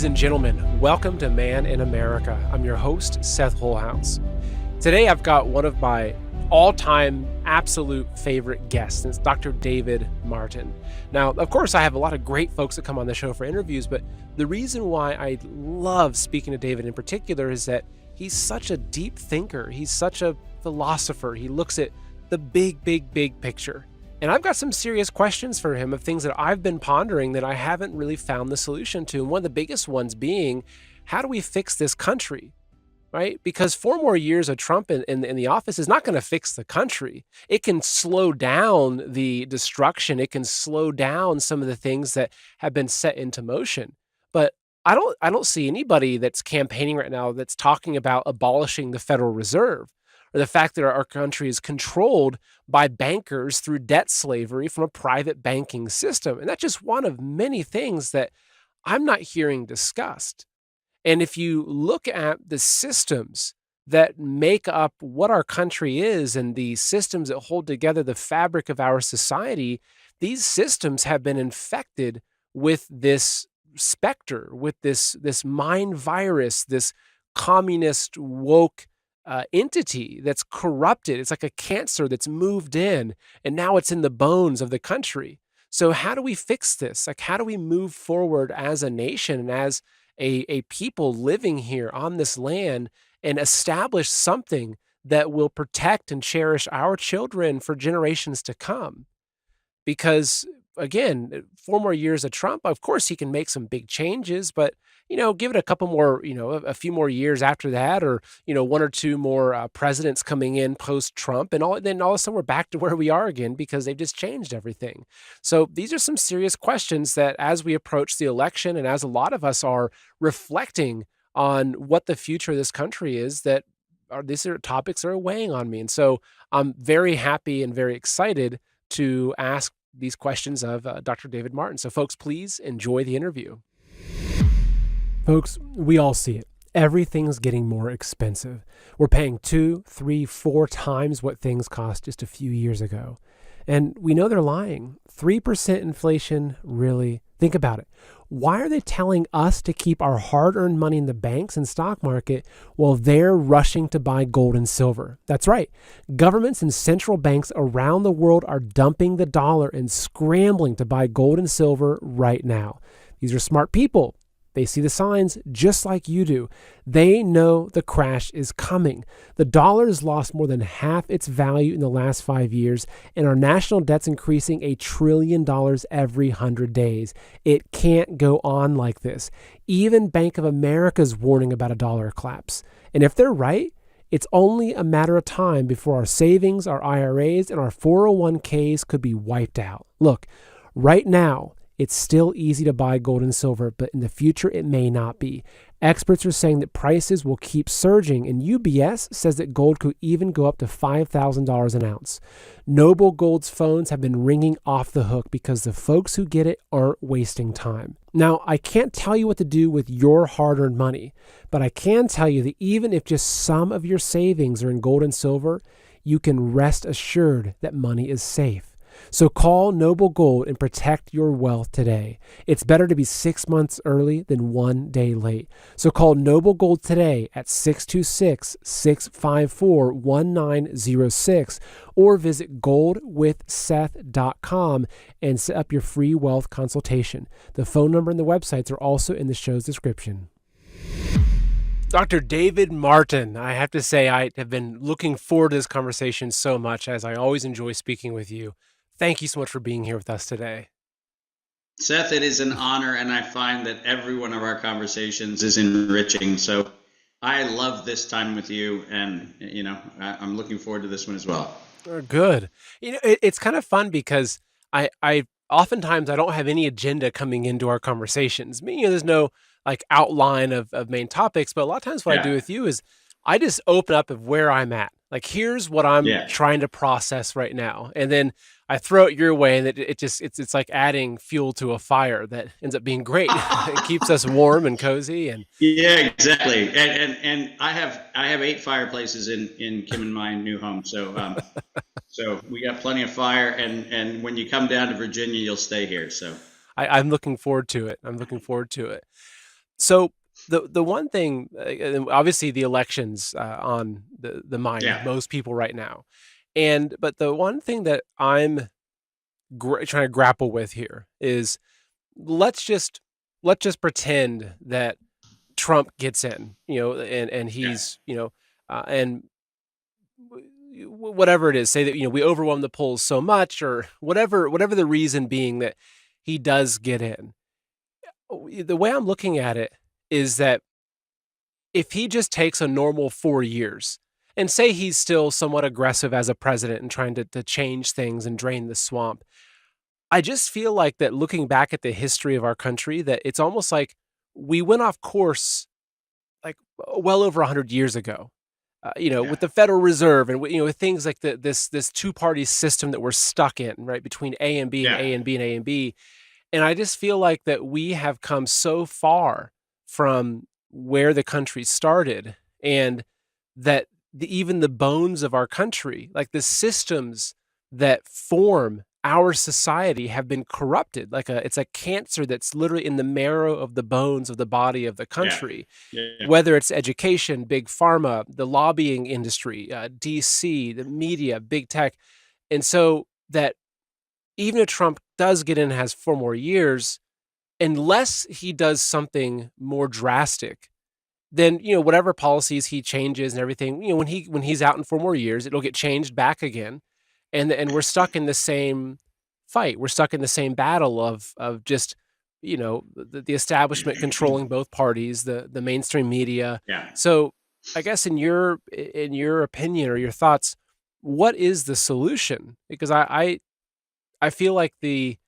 and gentlemen, welcome to Man in America. I'm your host, Seth Holhouse. Today I've got one of my all-time absolute favorite guests, and it's Dr. David Martin. Now, of course, I have a lot of great folks that come on the show for interviews, but the reason why I love speaking to David in particular is that he's such a deep thinker. He's such a philosopher. He looks at the big picture. And I've got some serious questions for him of things that I've been pondering that I haven't really found the solution to. And one of the biggest ones being, how do we fix this country, right? Because 4 more years of Trump in the office is not going to fix the country. It can slow down the destruction. It can slow down some of the things that have been set into motion. But I don't see anybody that's campaigning right now that's talking about abolishing the Federal Reserve, or the fact that our country is controlled by bankers through debt slavery from a private banking system. And that's just one of many things that I'm not hearing discussed. And if you look at the systems that make up what our country is and the systems that hold together the fabric of our society, these systems have been infected with this specter, with this mind virus, this communist woke entity that's corrupted. It's like a cancer that's moved in, and now it's in the bones of the country. So how do we fix this? Like, how do we move forward as a nation and as a people living here on this land and establish something that will protect and cherish our children for generations to come? Because again, 4 more years of Trump, of course he can make some big changes, but give it a couple more, a few more years after that, or 1 or 2 more presidents coming in post-Trump, and then all of a sudden we're back to where we are again because they've just changed everything. So these are some serious questions that, as we approach the election, and as a lot of us are reflecting on what the future of this country is, these are topics that are weighing on me. And so I'm very happy and very excited to ask these questions of Dr. David Martin. So folks, please enjoy the interview. Folks, we all see it. Everything's getting more expensive. We're paying 2, 3, 4 times what things cost just a few years ago. And we know they're lying. 3% inflation, really? Think about it. Why are they telling us to keep our hard-earned money in the banks and stock market while they're rushing to buy gold and silver? That's right. Governments and central banks around the world are dumping the dollar and scrambling to buy gold and silver right now. These are smart people. They see the signs just like you do. They know the crash is coming. The dollar has lost more than half its value in the last 5 years, and our national debt's increasing $1 trillion every 100 days. It can't go on like this. Even Bank of America is warning about a dollar collapse. And if they're right, it's only a matter of time before our savings, our IRAs, and our 401ks could be wiped out. Look, right now, it's still easy to buy gold and silver, but in the future, it may not be. Experts are saying that prices will keep surging, and UBS says that gold could even go up to $5,000 an ounce. Noble Gold's phones have been ringing off the hook because the folks who get it aren't wasting time. Now, I can't tell you what to do with your hard-earned money, but I can tell you that even if just some of your savings are in gold and silver, you can rest assured that money is safe. So call Noble Gold and protect your wealth today. It's better to be 6 months early than 1 day late. So call Noble Gold today at 626-654-1906 or visit goldwithseth.com and set up your free wealth consultation. The phone number and the websites are also in the show's description. Dr. David Martin, I have to say I have been looking forward to this conversation so much, as I always enjoy speaking with you. Thank you so much for being here with us today. Seth, it is an honor, and I find that every one of our conversations is enriching. So I love this time with you, and I'm looking forward to this one as well. Good. It's kind of fun because I oftentimes I don't have any agenda coming into our conversations. There's no like outline of main topics, but a lot of times what I do with you is I just open up of where I'm at. Like, here's what I'm trying to process right now. And then I throw it your way, and it's like adding fuel to a fire that ends up being great. It keeps us warm and cozy. And yeah, exactly. And I have 8 fireplaces in Kim and my new home. So so we got plenty of fire. And when you come down to Virginia, you'll stay here. So I'm looking forward to it. So the one thing, obviously, the elections on the mind of Yeah. most people right now, but the one thing that I'm trying to grapple with here is let's just let's just pretend that Trump gets in, and Yeah. he's, and whatever it is, say that, we overwhelm the polls so much, or whatever the reason being that he does get in. The way I'm looking at it is that if he just takes a normal 4 years, and say he's still somewhat aggressive as a president and trying to change things and drain the swamp, I just feel like that, looking back at the history of our country, that it's almost like we went off course, like, well over 100 years ago, Yeah. with the Federal Reserve, and with things like this two-party system that we're stuck in, right, between A and B and Yeah. A and B and A and B. And I just feel like that we have come so far from where the country started, and that even the bones of our country, like the systems that form our society, have been corrupted. It's a cancer that's literally in the marrow of the bones of the body of the Yeah. country, Yeah. whether it's education, big pharma, the lobbying industry, DC, the media, big tech. And so that even if Trump does get in and has 4 more years, unless he does something more drastic, then, whatever policies he changes and everything, when he's out in 4 more years, it'll get changed back again. And we're stuck in the same fight. We're stuck in the same battle of just, the establishment controlling both parties, the mainstream media. Yeah. So I guess in your opinion or your thoughts, what is the solution? Because I feel like the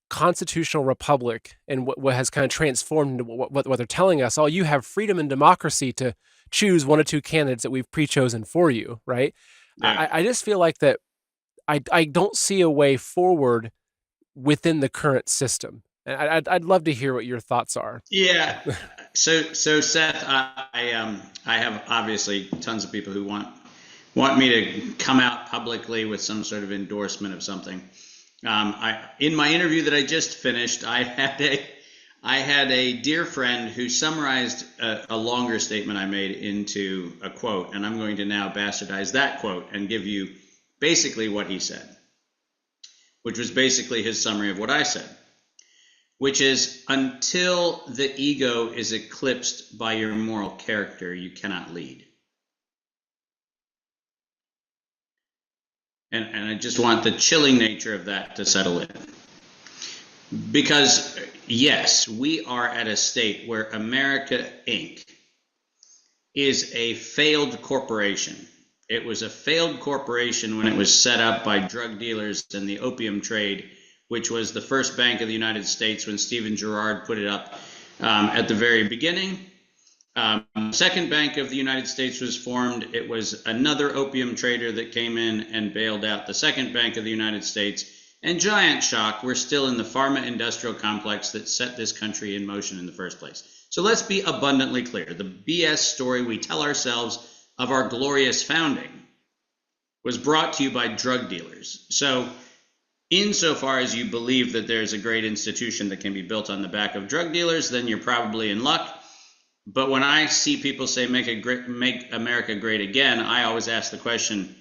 constitutional republic, and what has kind of transformed into what they're telling us, "Oh, you have freedom and democracy to choose one or two candidates that we've pre-chosen for you," right? Yeah. I just feel like that I don't see a way forward within the current system. And I'd love to hear what your thoughts are. Yeah. So Seth, I have obviously tons of people who want me to come out publicly with some sort of endorsement of something. In my interview that I just finished, I had a dear friend who summarized a longer statement I made into a quote, and I'm going to now bastardize that quote and give you basically what he said, which was basically his summary of what I said, which is, until the ego is eclipsed by your moral character, you cannot lead. And I just want the chilling nature of that to settle in. Because, yes, we are at a state where America Inc. is a failed corporation. It was a failed corporation when it was set up by drug dealers and the opium trade, which was the first bank of the United States when Stephen Girard put it up at the very beginning. Second Bank of the United States was formed. It was another opium trader that came in and bailed out the Second Bank of the United States. And giant shock, we're still in the pharma industrial complex that set this country in motion in the first place. So let's be abundantly clear. The BS story we tell ourselves of our glorious founding was brought to you by drug dealers. So insofar as you believe that there's a great institution that can be built on the back of drug dealers, then you're probably in luck. But when I see people say make America great again, I always ask the question,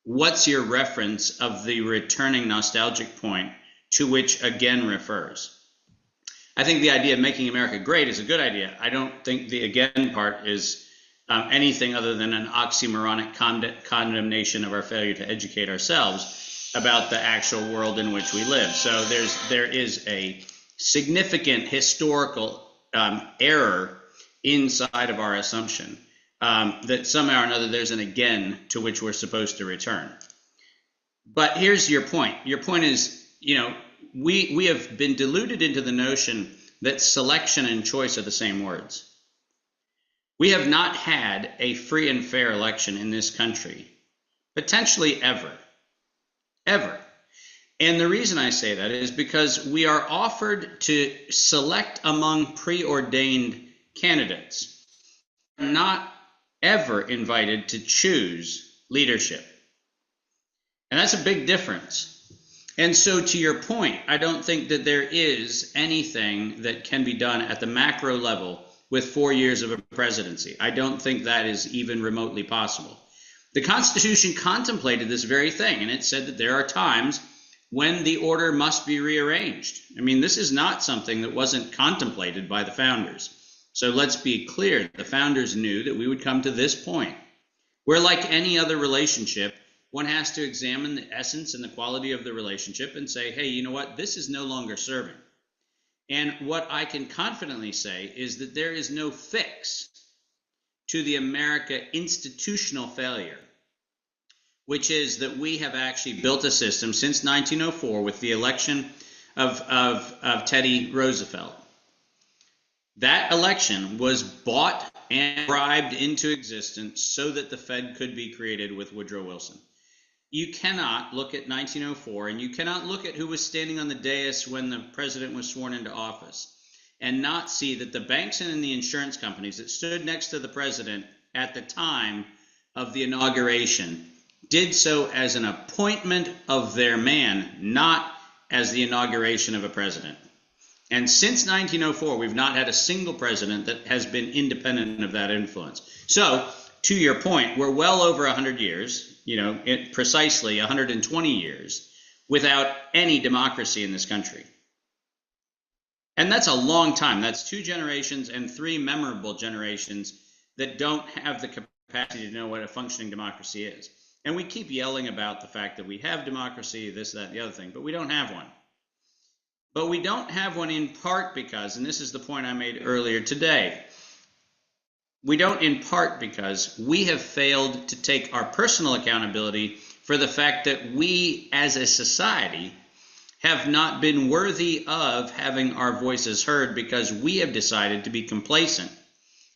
what's your reference of the returning nostalgic point to which again refers? I think the idea of making America great is a good idea. I don't think the again part is anything other than an oxymoronic condemnation of our failure to educate ourselves about the actual world in which we live. So there is a significant historical error inside of our assumption that somehow or another there's an again to which we're supposed to return. But here's your point. Your point is, we have been deluded into the notion that selection and choice are the same words. We have not had a free and fair election in this country, potentially ever. And the reason I say that is because we are offered to select among preordained candidates, not ever invited to choose leadership. And that's a big difference. And so to your point, I don't think that there is anything that can be done at the macro level with 4 years of a presidency. I don't think that is even remotely possible. The Constitution contemplated this very thing, and it said that there are times when the order must be rearranged. I mean, this is not something that wasn't contemplated by the founders. So let's be clear, the founders knew that we would come to this point where, like any other relationship, one has to examine the essence and the quality of the relationship and say, hey, you know what, this is no longer serving. And what I can confidently say is that there is no fix to the America institutional failure, which is that we have actually built a system since 1904 with the election of Teddy Roosevelt. That election was bought and bribed into existence so that the Fed could be created with Woodrow Wilson. You cannot look at 1904 and you cannot look at who was standing on the dais when the president was sworn into office and not see that the banks and the insurance companies that stood next to the president at the time of the inauguration did so as an appointment of their man, not as the inauguration of a president. And since 1904, we've not had a single president that has been independent of that influence. So, to your point, we're well over 100 years, precisely 120 years, without any democracy in this country. And that's a long time. That's 2 generations and 3 memorable generations that don't have the capacity to know what a functioning democracy is. And we keep yelling about the fact that we have democracy, this, that, and the other thing, but we don't have one. But we don't have one in part because, and this is the point I made earlier today, we don't in part because we have failed to take our personal accountability for the fact that we as a society have not been worthy of having our voices heard because we have decided to be complacent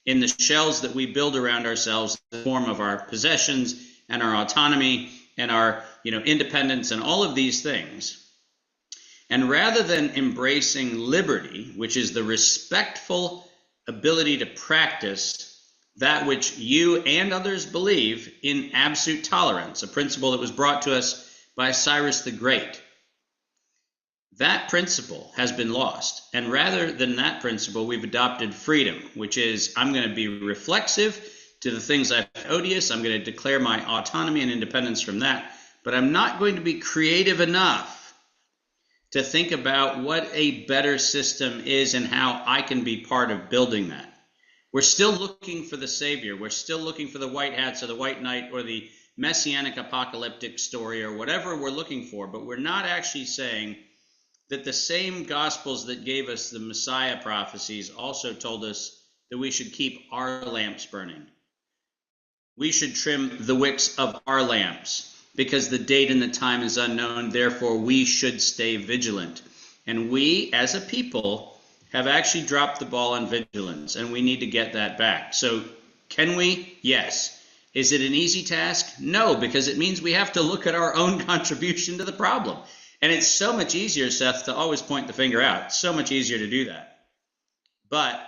in the shells that we build around ourselves in the form of our possessions and our autonomy and our independence and all of these things. And rather than embracing liberty, which is the respectful ability to practice that which you and others believe in absolute tolerance, a principle that was brought to us by Cyrus the Great, that principle has been lost. And rather than that principle, we've adopted freedom, which is I'm going to be reflexive to the things I find odious. I'm going to declare my autonomy and independence from that. But I'm not going to be creative enough to think about what a better system is and how I can be part of building that. We're still looking for the savior. We're still looking for the white hats or the white knight or the messianic apocalyptic story or whatever we're looking for, but we're not actually saying that the same gospels that gave us the Messiah prophecies also told us that we should keep our lamps burning. We should trim the wicks of our lamps, because the date and the time is unknown. Therefore, we should stay vigilant. And we, as a people, have actually dropped the ball on vigilance, and we need to get that back. So, can we? Yes. Is it an easy task? No, because it means we have to look at our own contribution to the problem. And it's so much easier, Seth, to always point the finger out. It's so much easier to do that. But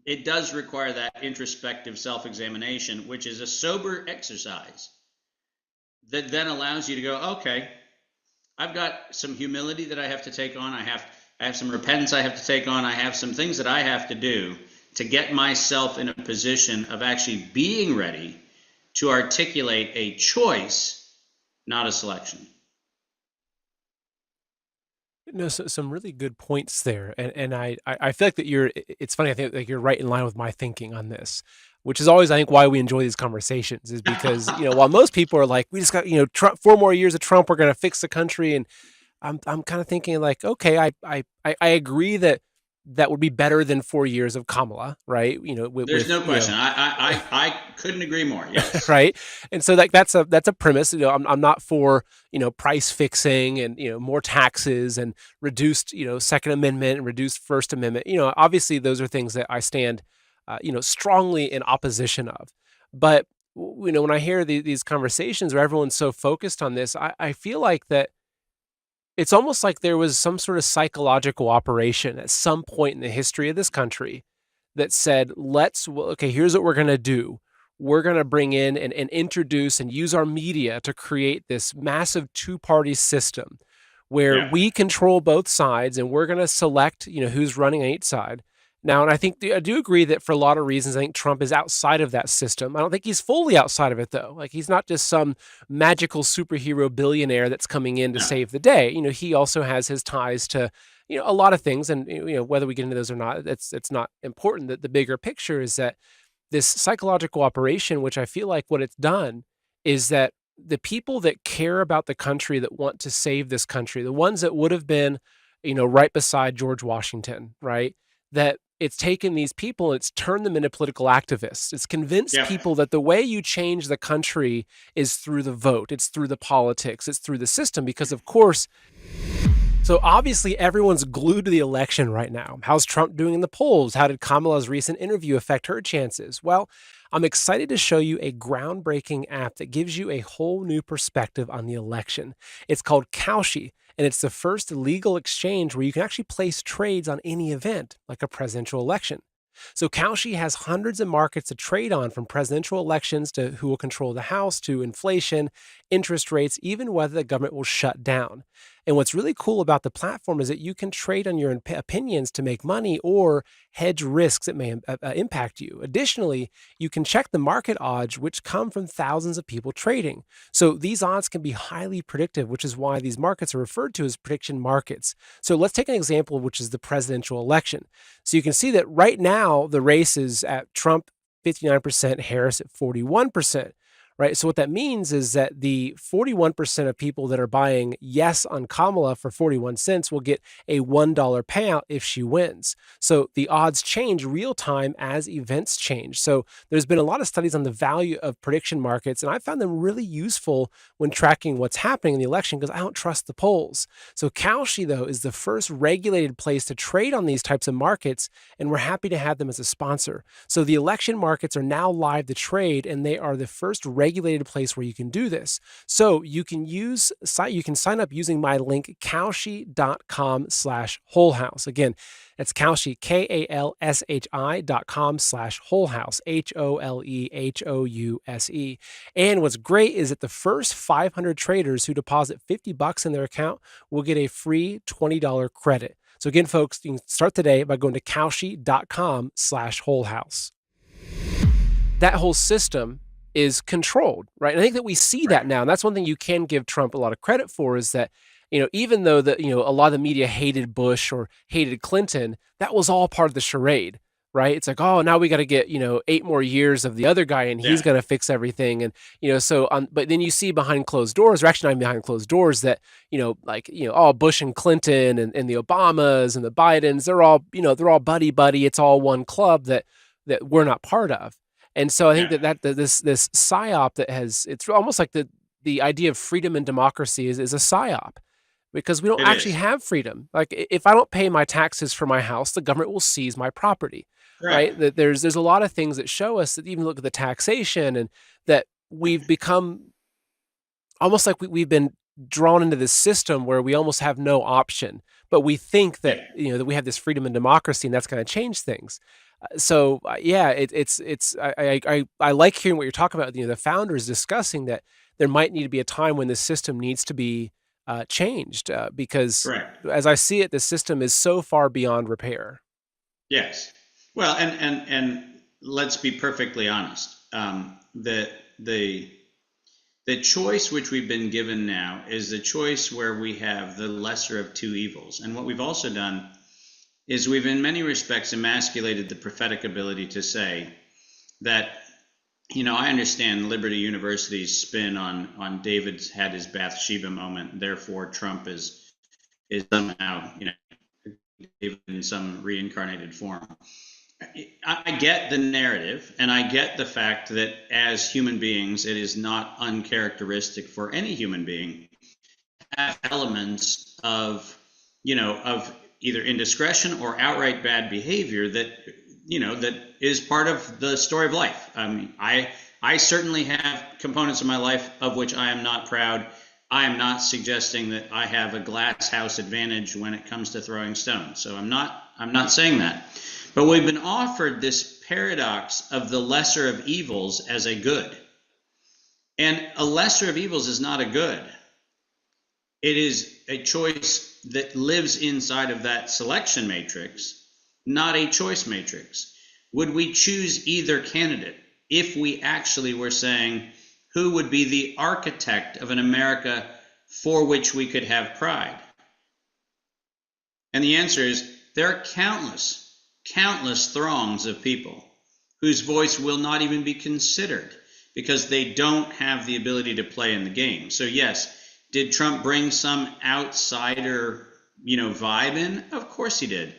it does require that introspective self-examination, which is a sober exercise that then allows you to go, okay, I've got some humility that I have to take on. I have some repentance I have to take on. I have some things that I have to do to get myself in a position of actually being ready to articulate a choice, not a selection. No, so some really good points there, and I feel like that it's funny. I think like you're right in line with my thinking on this, which is always I think why we enjoy these conversations is because while most people are like we just got Trump 4 more years of Trump, we're going to fix the country, and I'm kind of thinking like okay, I agree that would be better than 4 years of Kamala, right? There's no question. I couldn't agree more. Yes. Right. And so that's a premise. I'm not for, price fixing and, more taxes and reduced, Second Amendment and reduced First Amendment. Obviously those are things that I stand, strongly in opposition of. But, when I hear these conversations where everyone's so focused on this, I feel like that it's almost like there was some sort of psychological operation at some point in the history of this country that said, here's what we're going to do. We're going to bring in and introduce and use our media to create this massive 2-party system where we control both sides and we're going to select, who's running on each side. Now, and I do agree that for a lot of reasons, I think Trump is outside of that system. I don't think he's fully outside of it, though. Like, he's not just some magical superhero billionaire that's coming in to No. save the day. He also has his ties to, a lot of things. And, whether we get into those or not, it's not important. That the bigger picture is that this psychological operation, which I feel like what it's done is that the people that care about the country, that want to save this country, the ones that would have been, right beside George Washington, right? That it's taken these people and it's turned them into political activists. It's convinced Yeah. people that the way you change the country is through the vote, it's through the politics, it's through the system, because of course, so obviously everyone's glued to the election right now. How's Trump doing in the polls? How did Kamala's recent interview affect her chances? Well, I'm excited to show you a groundbreaking app that gives you a whole new perspective on the election. It's called Kalshi, and it's the first legal exchange where you can actually place trades on any event, like a presidential election. So Kalshi has hundreds of markets to trade on, from presidential elections to who will control the House, to inflation, interest rates, even whether the government will shut down. And what's really cool about the platform is that you can trade on your opinions to make money or hedge risks that may impact you. Additionally, you can check the market odds, which come from thousands of people trading. So these odds can be highly predictive, which is why these markets are referred to as prediction markets. So let's take an example, which is the presidential election. So you can see that right now the race is at Trump 59%, Harris at 41%. Right. So what that means is that the 41% of people that are buying yes on Kamala for 41 cents will get a $1 payout if she wins. So the odds change real time as events change. So there's been a lot of studies on the value of prediction markets, and I found them really useful when tracking what's happening in the election, because I don't trust the polls. So Kalshi, though, is the first regulated place to trade on these types of markets, and we're happy to have them as a sponsor. So the election markets are now live to trade, and they are the first regulated place where you can do this. So you can sign up using my link, kalshi.com/wholehouse. Again, that's Kalshi, KALSHI.com/wholehouse, HOLEHOUSE. And what's great is that the first 500 traders who deposit $50 in their account will get a free $20 credit. So again, folks, you can start today by going to kalshi.com/wholehouse. That whole system is controlled, right? And I think that we see that now. And that's one thing you can give Trump a lot of credit for, is that, even though a lot of the media hated Bush or hated Clinton, that was all part of the charade, right? It's like, oh, now we got to get, 8 more years of the other guy and he's going to fix everything. And, but then you see behind closed doors, or actually not behind closed doors, that, Bush and Clinton and the Obamas and the Bidens, they're all buddy. It's all one club that we're not part of. And so I think that this psyop it's almost like the idea of freedom and democracy is a psyop, because we don't actually have freedom. Like, if I don't pay my taxes for my house, the government will seize my property, right? That there's a lot of things that show us that, even look at the taxation, and that we've become almost like we've been drawn into this system where we almost have no option, but we think that, that we have this freedom and democracy and that's going to change things. So I like hearing what you're talking about. The founders discussing that there might need to be a time when the system needs to be changed, because as I see it, the system is so far beyond repair. Yes. Well, and let's be perfectly honest. The choice which we've been given now is the choice where we have the lesser of two evils. And what we've also done is we've in many respects emasculated the prophetic ability to say that, I understand Liberty University's spin on David's had his Bathsheba moment, therefore Trump is somehow, David in some reincarnated form. I get the narrative, and I get the fact that as human beings, it is not uncharacteristic for any human being to have elements of either indiscretion or outright bad behavior that is part of the story of life. I certainly have components of my life of which I am not proud. I am not suggesting that I have a glass house advantage when it comes to throwing stones. So I'm not saying that. But we've been offered this paradox of the lesser of evils as a good. And a lesser of evils is not a good. It is a choice that lives inside of that selection matrix not a choice matrix. Would we choose either candidate if we actually were saying who would be the architect of an America for which we could have pride? And the answer is there are countless throngs of people whose voice will not even be considered because they don't have the ability to play in the game. So yes, did Trump bring some outsider, vibe in? Of course he did.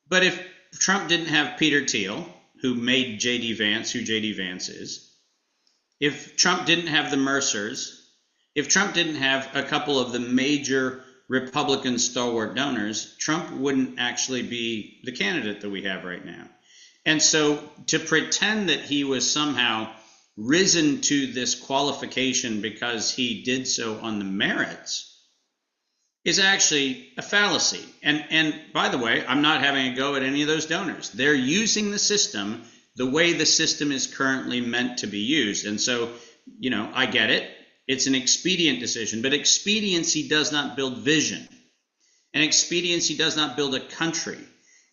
But if Trump didn't have Peter Thiel, who made J.D. Vance who J.D. Vance is, if Trump didn't have the Mercers, if Trump didn't have a couple of the major Republican stalwart donors, Trump wouldn't actually be the candidate that we have right now. And so to pretend that he was somehow risen to this qualification because he did so on the merits is actually a fallacy. And by the way, I'm not having a go at any of those donors. They're using the system the way the system is currently meant to be used. And so, I get it. It's an expedient decision, but expediency does not build vision. And expediency does not build a country.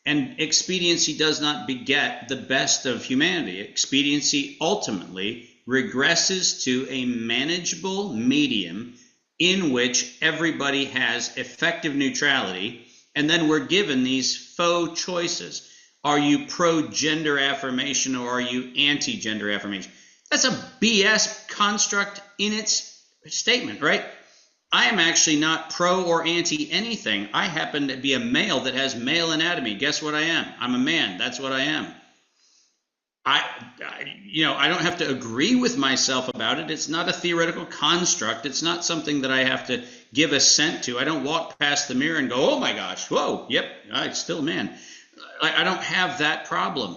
And expediency does not beget the best of humanity. Expediency ultimately regresses to a manageable medium in which everybody has effective neutrality, and then we're given these faux choices. Are you pro-gender affirmation or are you anti-gender affirmation? That's a BS construct in its statement, right? I am actually not pro or anti anything. I happen to be a male that has male anatomy. Guess what I am? I'm a man. That's what I am. I don't have to agree with myself about it. It's not a theoretical construct. It's not something that I have to give assent to. I don't walk past the mirror and go, oh my gosh, whoa, yep, I'm still a man. I don't have that problem.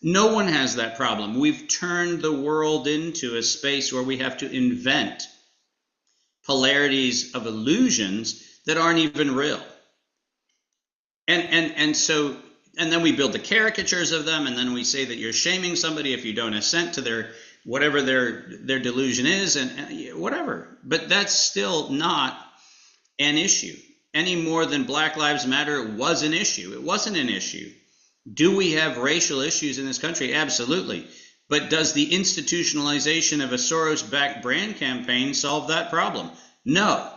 No one has that problem. We've turned the world into a space where we have to invent polarities of illusions that aren't even real. And then we build the caricatures of them, and then we say that you're shaming somebody if you don't assent to their whatever their delusion is, and whatever. But that's still not an issue any more than Black Lives Matter was an issue. It wasn't an issue. Do we have racial issues in this country? Absolutely. But does the institutionalization of a Soros-backed brand campaign solve that problem? No.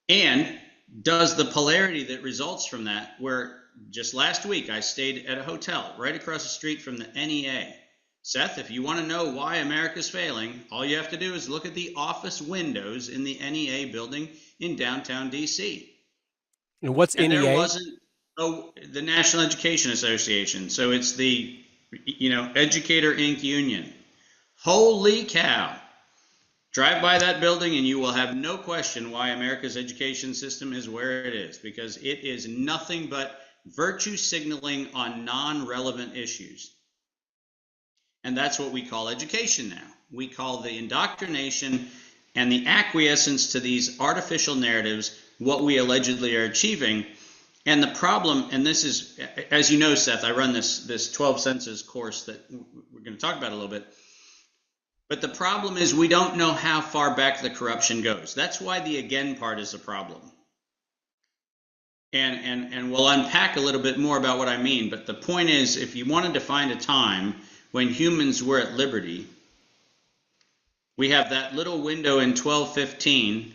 And does the polarity that results from that, where just last week I stayed at a hotel right across the street from the NEA. Seth, if you want to know why America's failing, all you have to do is look at the office windows in the NEA building in downtown DC. And what's NEA? There wasn't the National Education Association. So it's the Educator Inc. Union. Holy cow. Drive by that building and you will have no question why America's education system is where it is, because it is nothing but virtue signaling on non-relevant issues. And that's what we call education now. We call the indoctrination and the acquiescence to these artificial narratives what we allegedly are achieving. And the problem, and this is, as you know, Seth, I run this 12 senses course that we're going to talk about a little bit. But the problem is we don't know how far back the corruption goes. That's why the again part is a problem. And we'll unpack a little bit more about what I mean. But the point is, if you wanted to find a time when humans were at liberty, we have that little window in 1215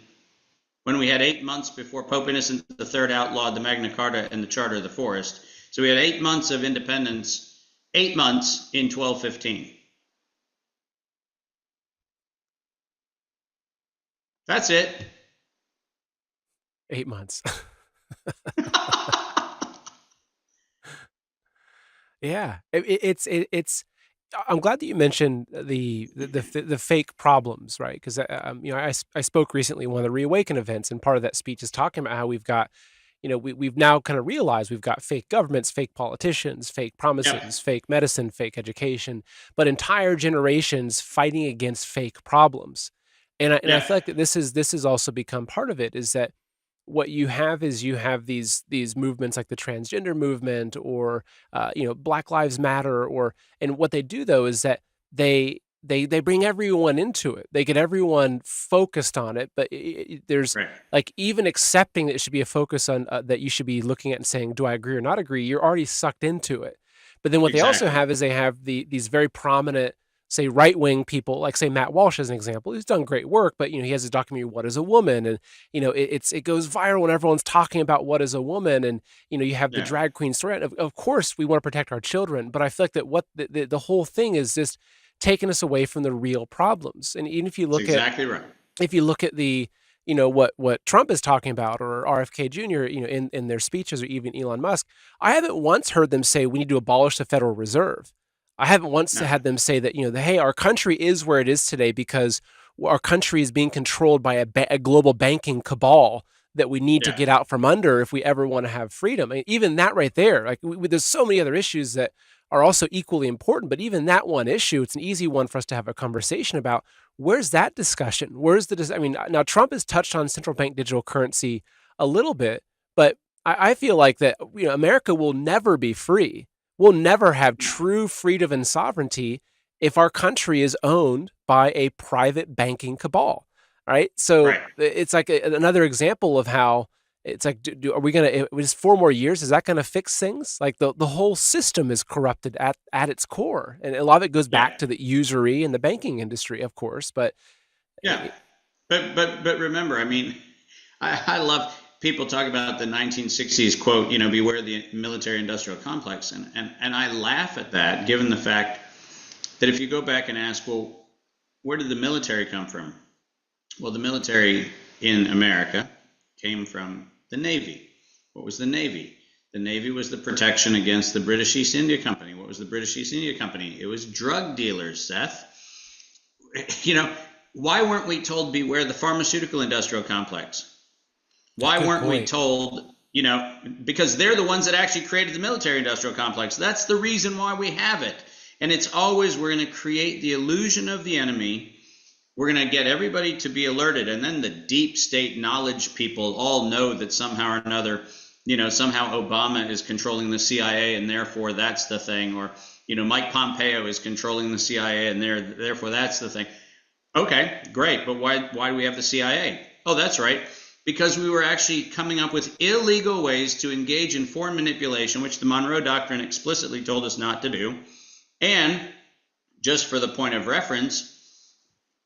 when we had 8 months before Pope Innocent III outlawed the Magna Carta and the Charter of the Forest. So we had 8 months of independence, 8 months in 1215. That's it. 8 months. Yeah, it's. I'm glad that you mentioned the fake problems, right? Because I spoke recently at one of the Reawaken events, and part of that speech is talking about how we've got, we've now kind of realized we've got fake governments, fake politicians, fake promises, fake medicine, fake education, but entire generations fighting against fake problems. And I feel like that this has also become part of it, is that what you have is you have these movements like the transgender movement or Black Lives Matter, and what they do though is that they they bring everyone into it. They get everyone focused on it, but there's Right. like even accepting that it should be a focus on that you should be looking at and saying, do I agree or not agree? You're already sucked into it. But then what they also Exactly. have is they have these very prominent, say, right-wing people, like say Matt Walsh as an example, who's done great work, but he has a documentary, What is a Woman? And it goes viral when everyone's talking about what is a woman. And you have the Yeah. drag queen story. Of course we want to protect our children, but I feel like that what the whole thing is just taking us away from the real problems. And even if you That's look at exactly right. the what Trump is talking about, or RFK Jr., in their speeches, or even Elon Musk, I haven't once heard them say we need to abolish the Federal Reserve. I haven't once No. had them say that hey, our country is where it is today because our country is being controlled by a global banking cabal that we need to Yeah. get out from under if we ever want to have freedom. I mean, even that right there, like there's so many other issues that are also equally important, but even that one issue, it's an easy one for us to have a conversation about. Where's that discussion? Where's the, I mean, now Trump has touched on central bank digital currency a little bit, but I feel like that, America will never be free. We'll never have No. true freedom and sovereignty if our country is owned by a private banking cabal. Right. So Right. it's like another example of how it's like, are we going to, just 4 more years, is that going to fix things? Like the whole system is corrupted at its core. And a lot of it goes Yeah. back to the usury and the banking industry, of course. But Yeah. But remember, I mean, I love people talk about the 1960s quote, beware the military industrial complex. And I laugh at that, given the fact that if you go back and ask, well, where did the military come from? Well, the military in America came from the Navy. What was the Navy? The Navy was the protection against the British East India Company. What was the British East India Company? It was drug dealers, Seth. Why weren't we told beware the pharmaceutical industrial complex? Why good weren't we point. told, because they're the ones that actually created the military industrial complex. That's the reason why we have it. And it's always, we're going to create the illusion of the enemy. We're going to get everybody to be alerted. And then the deep state knowledge people all know that somehow or another, somehow Obama is controlling the CIA and therefore that's the thing. Or, Mike Pompeo is controlling the CIA and therefore that's the thing. Okay, great. But why do we have the CIA? Oh, that's right. Because we were actually coming up with illegal ways to engage in foreign manipulation, which the Monroe Doctrine explicitly told us not to do. And just for the point of reference,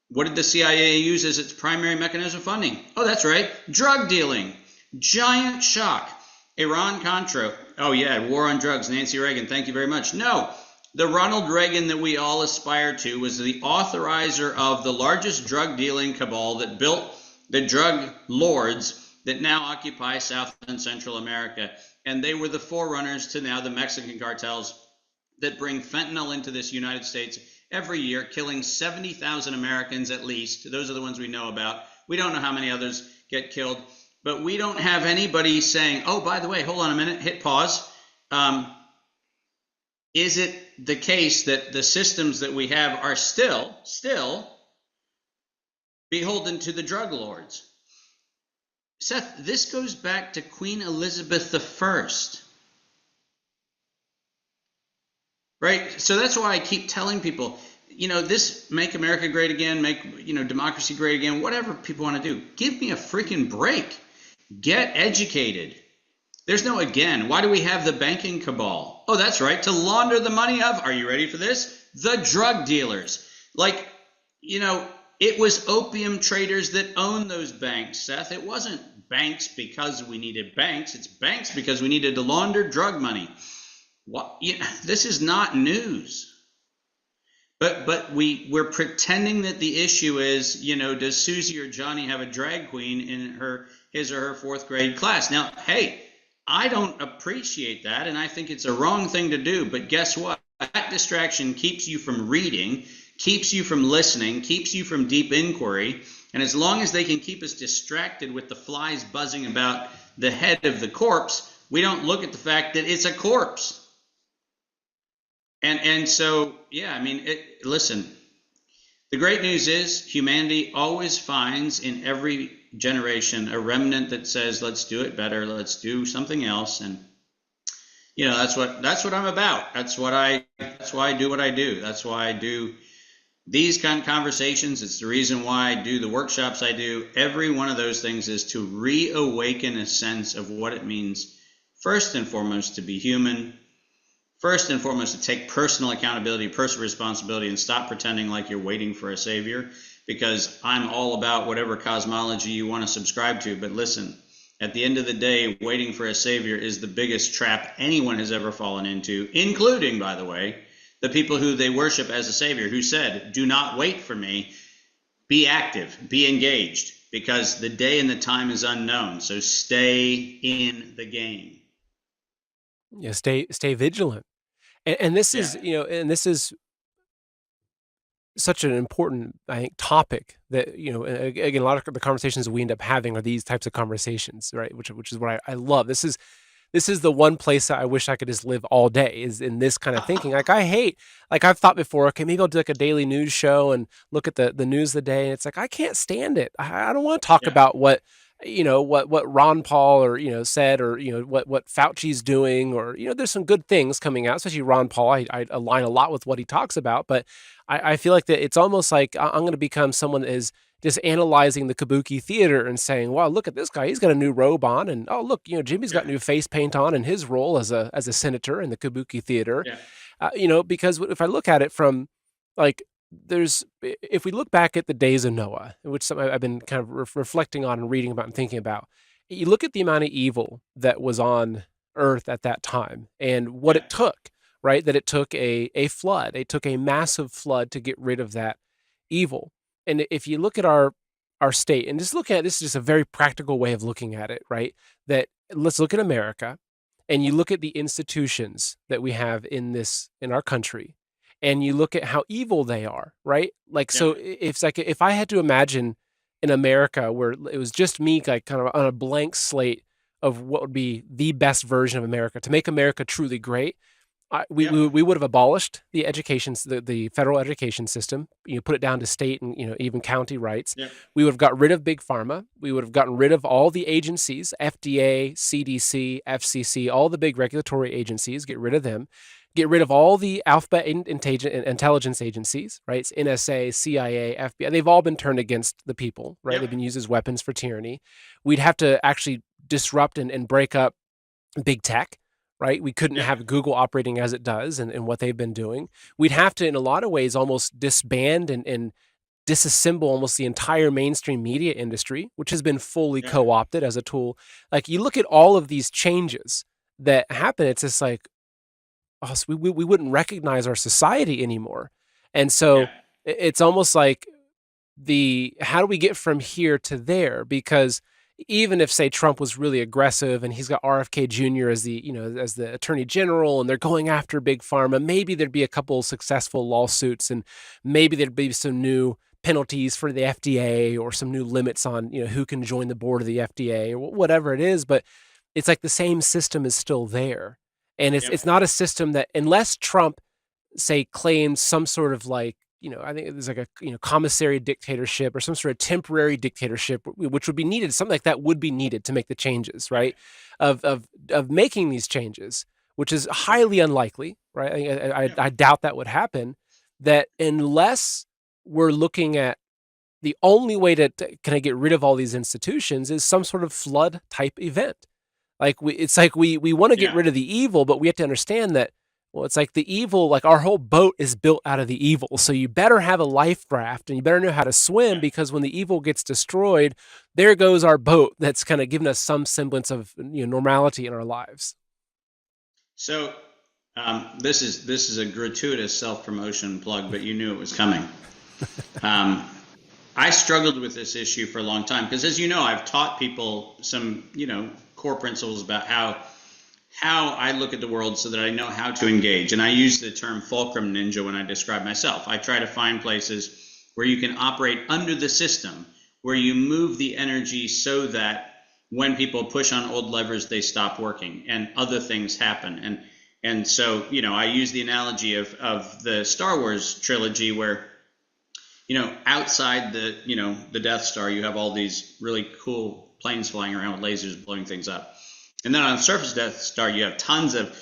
what did the CIA use as its primary mechanism of funding? Oh, that's right, drug dealing. Giant shock. Iran-Contra. Oh yeah, war on drugs, Nancy Reagan, thank you very much. No, the Ronald Reagan that we all aspire to was the authorizer of the largest drug dealing cabal that built the drug lords that now occupy South and Central America. And they were the forerunners to now the Mexican cartels that bring fentanyl into this United States every year, killing 70,000 Americans at least. Those are the ones we know about. We don't know how many others get killed, but we don't have anybody saying, oh, by the way, hold on a minute, hit pause. Is it the case that the systems that we have are still beholden to the drug lords? Seth, this goes back to Queen Elizabeth I. Right? So that's why I keep telling people, this make America great again, make, democracy great again, whatever people want to do. Give me a freaking break. Get educated. There's no again. Why do we have the banking cabal? Oh, that's right. To launder the money of, are you ready for this? The drug dealers. Like, it was opium traders that owned those banks, Seth. It wasn't banks because we needed banks. It's banks because we needed to launder drug money. What? This is not news. But we're pretending that the issue is, does Susie or Johnny have a drag queen in his or her fourth grade class? Now, hey, I don't appreciate that, and I think it's a wrong thing to do. But guess what? That distraction keeps you from reading, keeps you from listening, keeps you from deep inquiry. And as long as they can keep us distracted with the flies buzzing about the head of the corpse, we don't look at the fact that it's a corpse. And so, yeah, I mean, listen, the great news is humanity always finds in every generation a remnant that says, let's do it better, let's do something else. And, that's what I'm about. That's why I do what I do. That's why I do These kind of conversations, it's the reason why I do the workshops I do. Every one of those things is to reawaken a sense of what it means, first and foremost, to be human, first and foremost, to take personal accountability, personal responsibility, and stop pretending like you're waiting for a savior, because I'm all about whatever cosmology you want to subscribe to. But listen, at the end of the day, waiting for a savior is the biggest trap anyone has ever fallen into, including, by the way, the people who they worship as a savior, who said, do not wait for me, be active, be engaged, because the day and the time is unknown. So stay in the game. Yeah, stay vigilant. And this Yeah, is, and this is such an important, I think, topic that, again, a lot of the conversations we end up having are these types of conversations, right? Which is what I love. This is the one place that I wish I could just live all day, is in this kind of thinking. Like, I've thought before, okay, maybe I'll do like a daily news show and look at the news of the day. And it's like, I can't stand it. I don't want to talk yeah, about what Ron Paul or, said, or, what Fauci's doing, or, there's some good things coming out, especially Ron Paul. I align a lot with what he talks about, but I feel like that it's almost like I'm going to become someone that is just analyzing the Kabuki theater and saying, wow, look at this guy. He's got a new robe on. And, oh, look, Jimmy's yeah, got new face paint on in his role as a senator in the Kabuki theater. yeah, Because if I look at it from, like, if we look back at the days of Noah, which I've been kind of reflecting on and reading about and thinking about, you look at the amount of evil that was on earth at that time and what yeah, it took, right? That it took a flood. It took a massive flood to get rid of that evil. And if you look at our state, and just look at this is just a very practical way of looking at it, right? That let's look at America, and you look at the institutions that we have in our country, and you look at how evil they are, right? Like, yeah, so it's like if I had to imagine in America where it was just me, like kind of on a blank slate of what would be the best version of America to make America truly great, yeah, we would have abolished the federal education system. Put it down to state and even county rights. yeah, We would have got rid of big pharma. We would have gotten rid of all the agencies, FDA, CDC, FCC, all the big regulatory agencies. Get rid of them. Get rid of all the alphabet intelligence agencies, right? It's NSA, CIA, FBI. They've all been turned against the people, right? yeah, They've been used as weapons for tyranny. We'd have to actually disrupt and break up big tech, right? We couldn't yeah, have Google operating as it does and what they've been doing. We'd have to, in a lot of ways, almost disband and disassemble almost the entire mainstream media industry, which has been fully yeah, co-opted as a tool. Like, you look at all of these changes that happen, it's just like, oh, so we wouldn't recognize our society anymore. And yeah, so it's almost like how do we get from here to there? Because even if, say, Trump was really aggressive and he's got RFK Jr. as the attorney general and they're going after big pharma, maybe there'd be a couple successful lawsuits and maybe there'd be some new penalties for the FDA or some new limits on, who can join the board of the FDA or whatever it is. But it's like the same system is still there. And yeah, it's not a system that, unless Trump, say, claims some sort of, like, I think there's like a commissary dictatorship or some sort of temporary dictatorship, which would be needed. Something like that would be needed to make the changes, right, right? Of making these changes, which is yeah, highly unlikely, right? yeah, I doubt that would happen. That unless we're looking at the only way to kind of get rid of all these institutions is some sort of flood type event. Like, it's like we want to get yeah, rid of the evil, but we have to understand that, well, it's like the evil, like our whole boat is built out of the evil. So you better have a life raft and you better know how to swim, yeah. because when the evil gets destroyed, there goes our boat that's kind of given us some semblance of normality in our lives. So this is a gratuitous self-promotion plug, but you knew it was coming. Um, I struggled with this issue for a long time because, as you know, I've taught people some, core principles about how I look at the world so that I know how to engage. And I use the term fulcrum ninja when I describe myself. I try to find places where you can operate under the system, where you move the energy so that when people push on old levers, they stop working and other things happen. And so, I use the analogy of the Star Wars trilogy where, outside the Death Star, you have all these really cool planes flying around with lasers blowing things up. And then on the surface of Death Star, you have tons of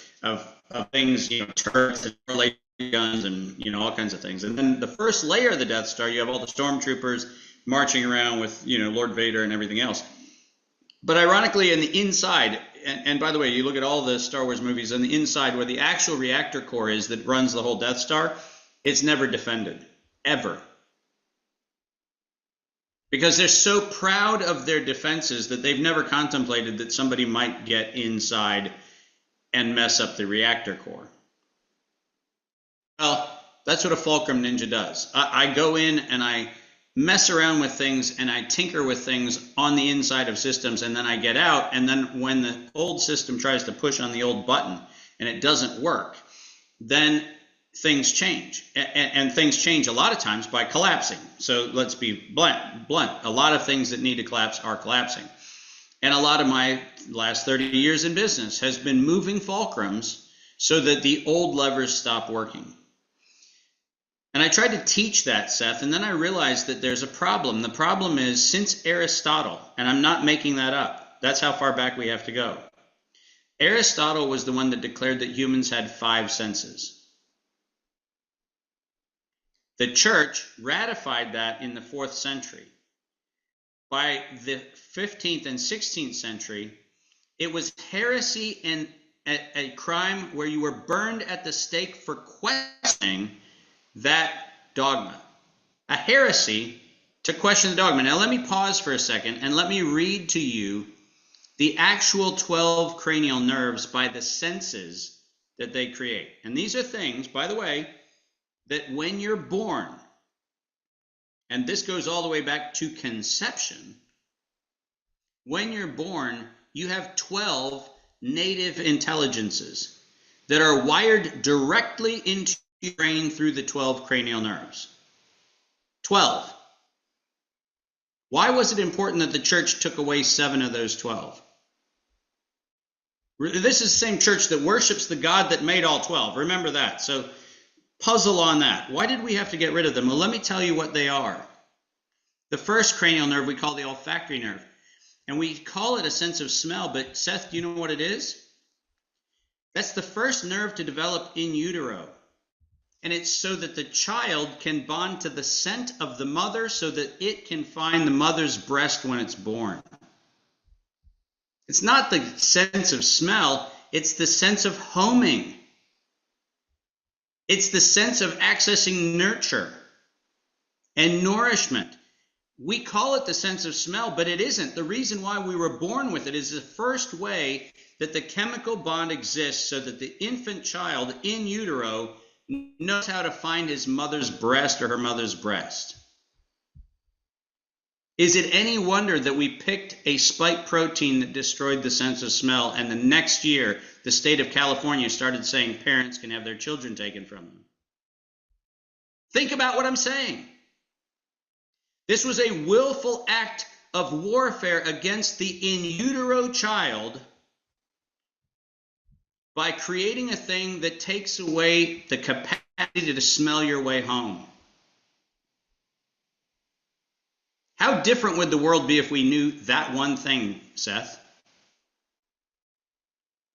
things, turrets that relate guns and, all kinds of things. And then the first layer of the Death Star, you have all the stormtroopers marching around with, Lord Vader and everything else. But ironically, in the inside, and by the way, you look at all the Star Wars movies, on the inside where the actual reactor core is that runs the whole Death Star, it's never defended, ever. Because they're so proud of their defenses that they've never contemplated that somebody might get inside and mess up the reactor core. Well, that's what a Fulcrum Ninja does. I go in and I mess around with things and I tinker with things on the inside of systems, and then I get out, and then when the old system tries to push on the old button and it doesn't work, then things change. And things change a lot of times by collapsing. So let's be blunt. A lot of things that need to collapse are collapsing. And a lot of my last 30 years in business has been moving fulcrums so that the old levers stop working. And I tried to teach that, Seth, and then I realized that there's a problem. The problem is, since Aristotle, and I'm not making that up, that's how far back we have to go. Aristotle was the one that declared that humans had 5 senses. The church ratified that in the 4th century. By the 15th and 16th century, it was heresy and a crime where you were burned at the stake for questioning that dogma. A heresy to question the dogma. Now let me pause for a second and let me read to you the actual 12 cranial nerves by the senses that they create. And these are things, by the way, that when you're born, and this goes all the way back to conception, when you're born, you have 12 native intelligences that are wired directly into your brain through the 12 cranial nerves. 12. Why was it important that the church took away 7 of those 12? This is the same church that worships the God that made all 12. Remember that. So puzzle on that. Why did we have to get rid of them? Well, let me tell you what they are. The first cranial nerve we call the olfactory nerve. And we call it a sense of smell, but Seth, do you know what it is? That's the first nerve to develop in utero. And it's so that the child can bond to the scent of the mother so that it can find the mother's breast when it's born. It's not the sense of smell, it's the sense of homing. It's the sense of accessing nurture and nourishment. We call it the sense of smell, but it isn't. The reason why we were born with it is the first way that the chemical bond exists so that the infant child in utero knows how to find his mother's breast or her mother's breast. Is it any wonder that we picked a spike protein that destroyed the sense of smell, and the next year the state of California started saying parents can have their children taken from them? Think about what I'm saying. This was a willful act of warfare against the in utero child by creating a thing that takes away the capacity to smell your way home. How different would the world be if we knew that one thing, Seth?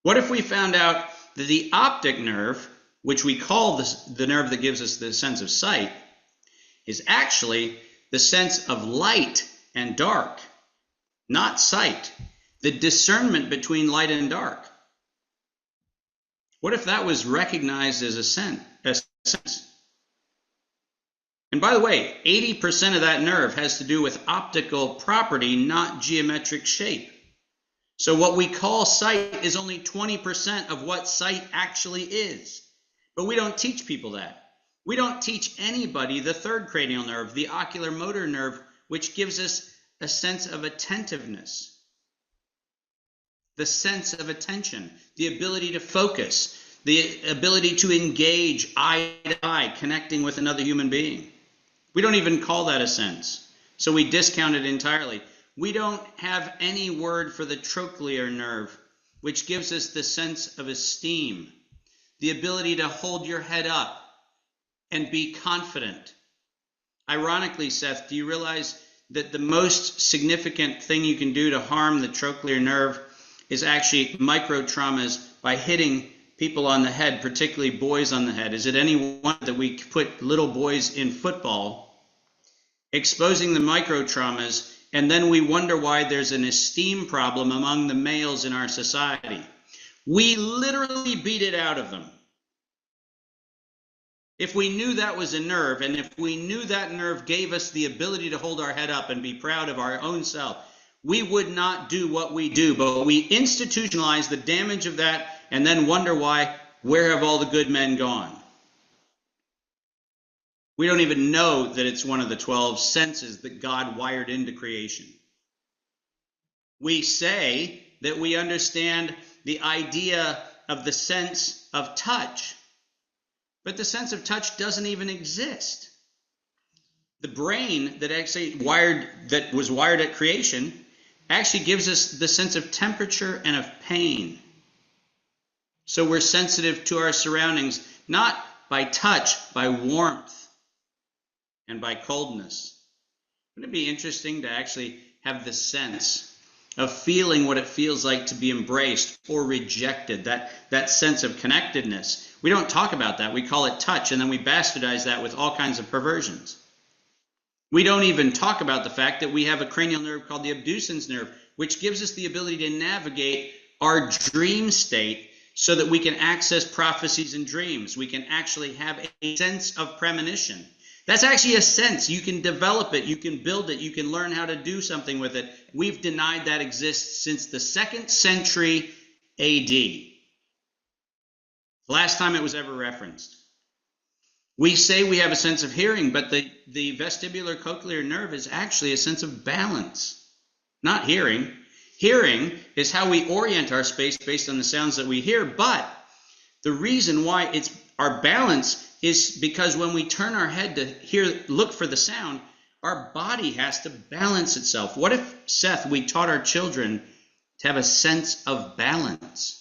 What if we found out that the optic nerve, which we call the nerve that gives us the sense of sight, is actually the sense of light and dark, not sight, the discernment between light and dark? What if that was recognized as a sense? And by the way, 80% of that nerve has to do with optical property, not geometric shape. So what we call sight is only 20% of what sight actually is. But we don't teach people that. We don't teach anybody the third cranial nerve, the ocular motor nerve, which gives us a sense of attentiveness. The sense of attention, the ability to focus, the ability to engage eye to eye, connecting with another human being. We don't even call that a sense, so we discount it entirely. We don't have any word for the trochlear nerve, which gives us the sense of esteem, the ability to hold your head up and be confident. Ironically, Seth, do you realize that the most significant thing you can do to harm the trochlear nerve is actually micro traumas by hitting people on the head, particularly boys on the head? Is it any wonder that we put little boys in football, exposing the micro traumas, and then we wonder why there's an esteem problem among the males in our society? We literally beat it out of them. If we knew that was a nerve, and if we knew that nerve gave us the ability to hold our head up and be proud of our own self, we would not do what we do. But we institutionalize the damage of that and then wonder why, where have all the good men gone? We don't even know that it's one of the 12 senses that God wired into creation. We say that we understand the idea of the sense of touch, but the sense of touch doesn't even exist. The brain that was wired at creation actually gives us the sense of temperature and of pain. So we're sensitive to our surroundings, not by touch, by warmth and by coldness. Wouldn't it be interesting to actually have the sense of feeling what it feels like to be embraced or rejected, that sense of connectedness? We don't talk about that. We call it touch, and then we bastardize that with all kinds of perversions. We don't even talk about the fact that we have a cranial nerve called the abducens nerve, which gives us the ability to navigate our dream state so that we can access prophecies and dreams. We can actually have a sense of premonition. That's actually a sense. You can develop it. You can build it. You can learn how to do something with it. We've denied that exists since the 2nd century AD. Last time it was ever referenced. We say we have a sense of hearing, but the vestibular cochlear nerve is actually a sense of balance, not hearing. Hearing is how we orient our space based on the sounds that we hear, but the reason why it's our balance is because when we turn our head to look for the sound, our body has to balance itself. What if, Seth, we taught our children to have a sense of balance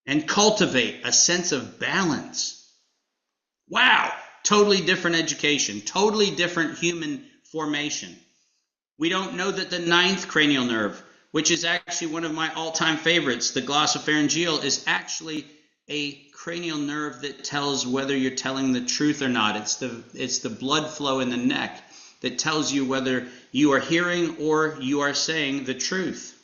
and cultivate a sense of balance? Wow, totally different education, totally different human formation. We don't know that the 9th cranial nerve, which is actually one of my all-time favorites, the glossopharyngeal, is actually a cranial nerve that tells whether you're telling the truth or not. It's the blood flow in the neck that tells you whether you are hearing or you are saying the truth.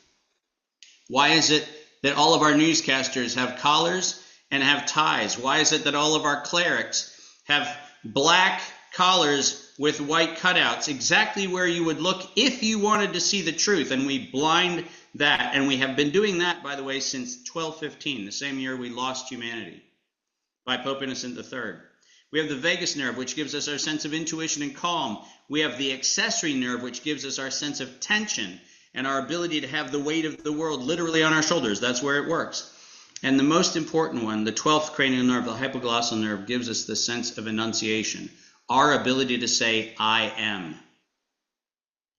Why is it that all of our newscasters have collars and have ties? Why is it that all of our clerics have black collars with white cutouts, exactly where you would look if you wanted to see the truth? And we blind that, and we have been doing that, by the way, since 1215, the same year we lost humanity by Pope Innocent III. We have the vagus nerve, which gives us our sense of intuition and calm. We have the accessory nerve, which gives us our sense of tension and our ability to have the weight of the world literally on our shoulders. That's where it works. And the most important one, the 12th cranial nerve, the hypoglossal nerve, gives us the sense of enunciation, our ability to say, I am.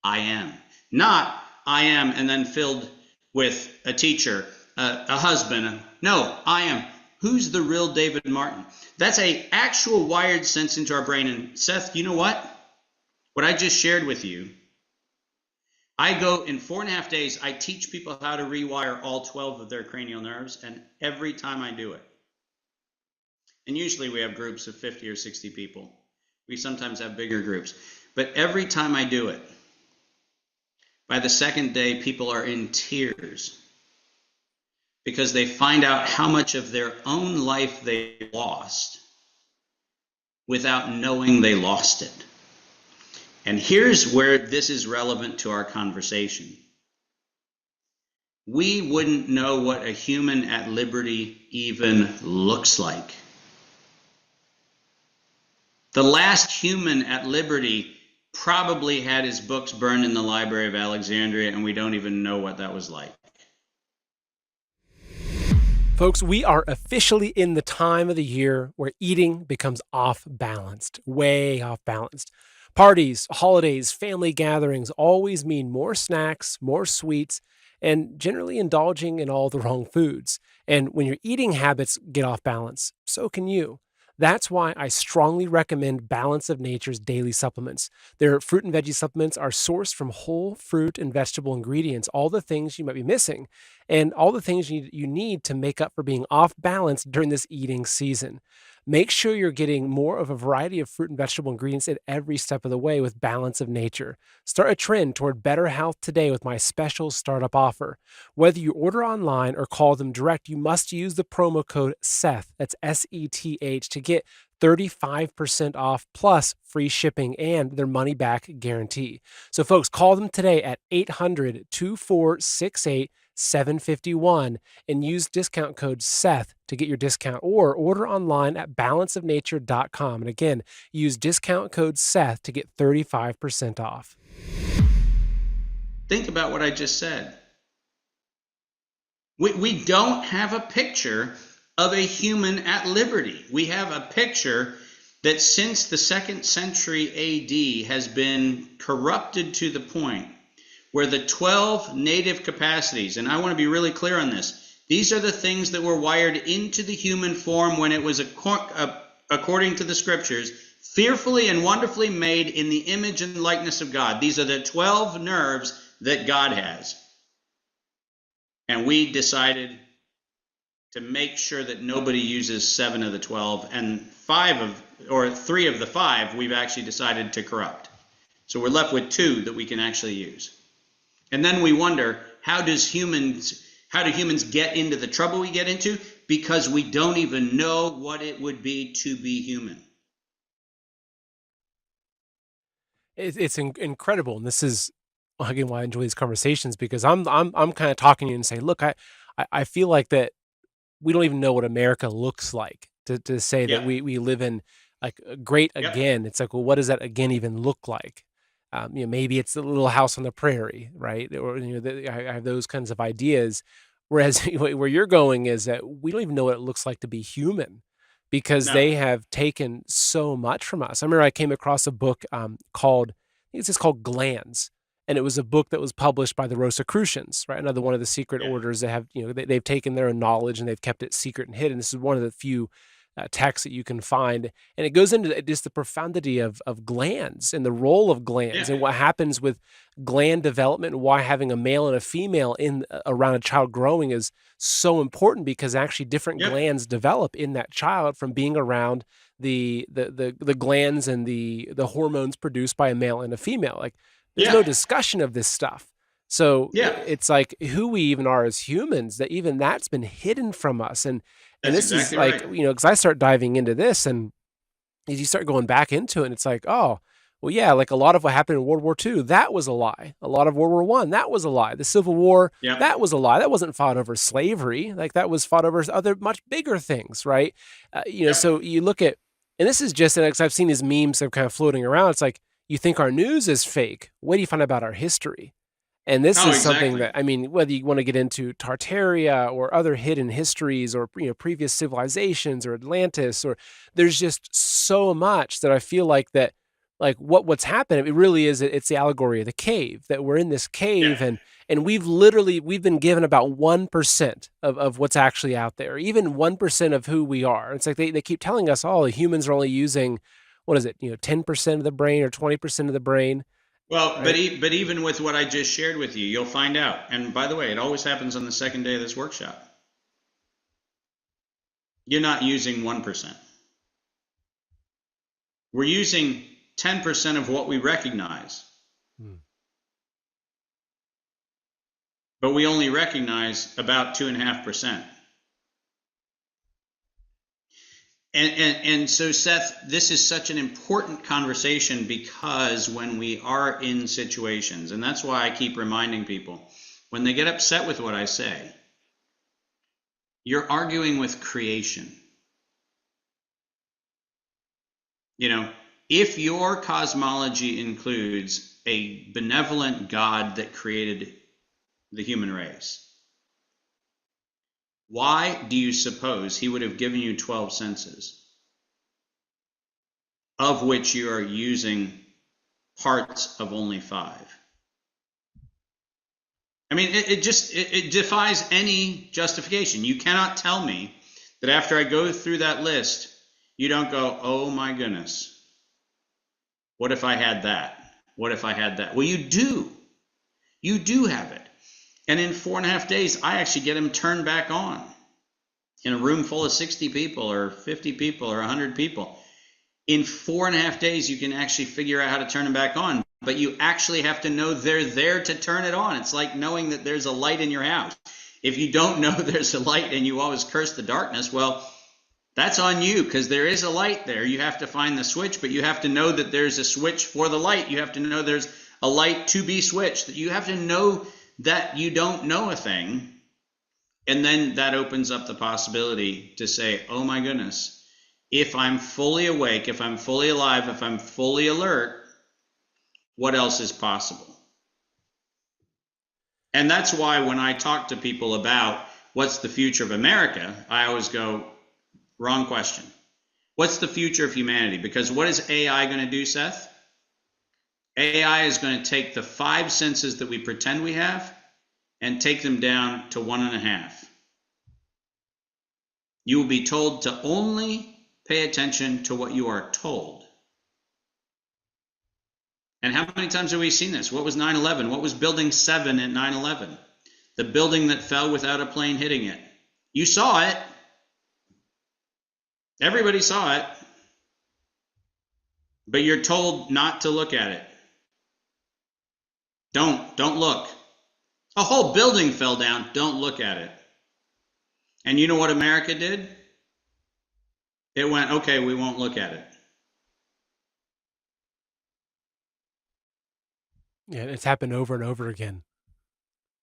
I am. Not, I am, and then filled with a teacher, a husband. No, I am. Who's the real David Martin? That's an actual wired sense into our brain. And Seth, you know what? What I just shared with you, I go in 4.5 days, I teach people how to rewire all 12 of their cranial nerves, and every time I do it, and usually we have groups of 50 or 60 people. We sometimes have bigger groups. But every time I do it, by the 2nd day, people are in tears because they find out how much of their own life they lost without knowing they lost it. And here's where this is relevant to our conversation. We wouldn't know what a human at liberty even looks like. The last human at liberty probably had his books burned in the Library of Alexandria, and we don't even know what that was like. Folks, we are officially in the time of the year where eating becomes off-balanced, way off-balanced. Parties, holidays, family gatherings always mean more snacks, more sweets, and generally indulging in all the wrong foods. And when your eating habits get off balance, so can you. That's why I strongly recommend Balance of Nature's daily supplements. Their fruit and veggie supplements are sourced from whole fruit and vegetable ingredients, all the things you might be missing, and all the things you need to make up for being off balance during this eating season. Make sure you're getting more of a variety of fruit and vegetable ingredients at every step of the way with Balance of Nature. Start a trend toward better health today with my special startup offer. Whether you order online or call them direct, you must use the promo code SETH, that's SETH, to get 35% off plus free shipping and their money back guarantee. So, folks, call them today at 800 2468 751 and use discount code SETH to get your discount, or order online at balanceofnature.com. And again, use discount code SETH to get 35% off. Think about what I just said. We don't have a picture of a human at liberty. We have a picture that since the 2nd century AD has been corrupted to the point where the 12 native capacities, and I want to be really clear on this, these are the things that were wired into the human form when it was, according to the scriptures, fearfully and wonderfully made in the image and likeness of God. These are the 12 nerves that God has. And we decided to make sure that nobody uses 7 of the 12, and 3 of the 5 we've actually decided to corrupt. So we're left with 2 that we can actually use. And then we wonder, how do humans get into the trouble we get into? Because we don't even know what it would be to be human. It's incredible, and this is again why I enjoy these conversations, because I'm kind of talking to you and saying, look, I feel like that we don't even know what America looks like to say that we live in like a great again. It's like, well, what does that again even look like? Maybe it's the little house on the prairie, right? Or I have those kinds of ideas. Whereas where you're going is that we don't even know what it looks like to be human, because they have taken so much from us. I remember I came across a book called, I think it's just called Glands. And it was a book that was published by the Rosicrucians, right? Another one of the secret orders that have, they've taken their own knowledge and they've kept it secret and hidden. This is one of the few texts that you can find. And it goes into just the profundity of glands and the role of glands and what happens with gland development, and why having a male and a female around a child growing is so important, because actually different glands develop in that child from being around the glands and the hormones produced by a male and a female. Like, there's no discussion of this stuff. So it's like who we even are as humans, that even that's been hidden from us. And this exactly is like, right. Because I start diving into this, and as you start going back into it, and it's like, oh, well, yeah, like a lot of what happened in World War II, that was a lie. A lot of World War I, that was a lie. The Civil War, that was a lie. That wasn't fought over slavery. Like, that was fought over other much bigger things, right? So you look at, and this is just, because I've seen these memes that are kind of floating around. It's like, you think our news is fake. What do you find about our history? And this is something that, whether you want to get into Tartaria or other hidden histories, or previous civilizations, or Atlantis, or there's just so much that I feel like that, like what's happened, it really is, it's the allegory of the cave, that we're in this cave, and we've been given about 1% of what's actually out there, even 1% of who we are. It's like they keep telling us, oh, humans are only using, what is it, 10% of the brain or 20% of the brain. Well, right? but even with what I just shared with you, you'll find out. And by the way, it always happens on the second day of this workshop. You're not using 1%. We're using 10% of what we recognize. But we only recognize about 2.5%. And so, Seth, this is such an important conversation, because when we are in situations, and that's why I keep reminding people, when they get upset with what I say, you're arguing with creation. If your cosmology includes a benevolent God that created the human race, why do you suppose he would have given you 12 senses, of which you are using parts of only 5? It defies any justification. You cannot tell me that after I go through that list, You don't go, oh my goodness, what if I had that? What if I had that? Well, you do. You do have it. And in 4.5 days, I actually get them turned back on in a room full of 60 people or 50 people or 100 people. In 4.5 days, you can actually figure out how to turn them back on. But you actually have to know they're there to turn it on. It's like knowing that there's a light in your house. If you don't know there's a light and you always curse the darkness, well, that's on you, because there is a light there. You have to find the switch, but you have to know that there's a switch for the light. You have to know there's a light to be switched. You have to know that you don't know a thing. And then that opens up the possibility to say, oh my goodness, if I'm fully awake, if I'm fully alive, if I'm fully alert, what else is possible? And that's why when I talk to people about what's the future of America, I always go, wrong question. What's the future of humanity? Because what is AI going to do, Seth? AI is going to take the 5 senses that we pretend we have and take them down to 1.5. You will be told to only pay attention to what you are told. And how many times have we seen this? What was 9/11? What was Building 7 at 9/11? The building that fell without a plane hitting it. You saw it. Everybody saw it. But you're told not to look at it. Don't look. A whole building fell down. Don't look at it. And you know what America did? It went, okay, we won't look at it. Yeah, it's happened over and over again.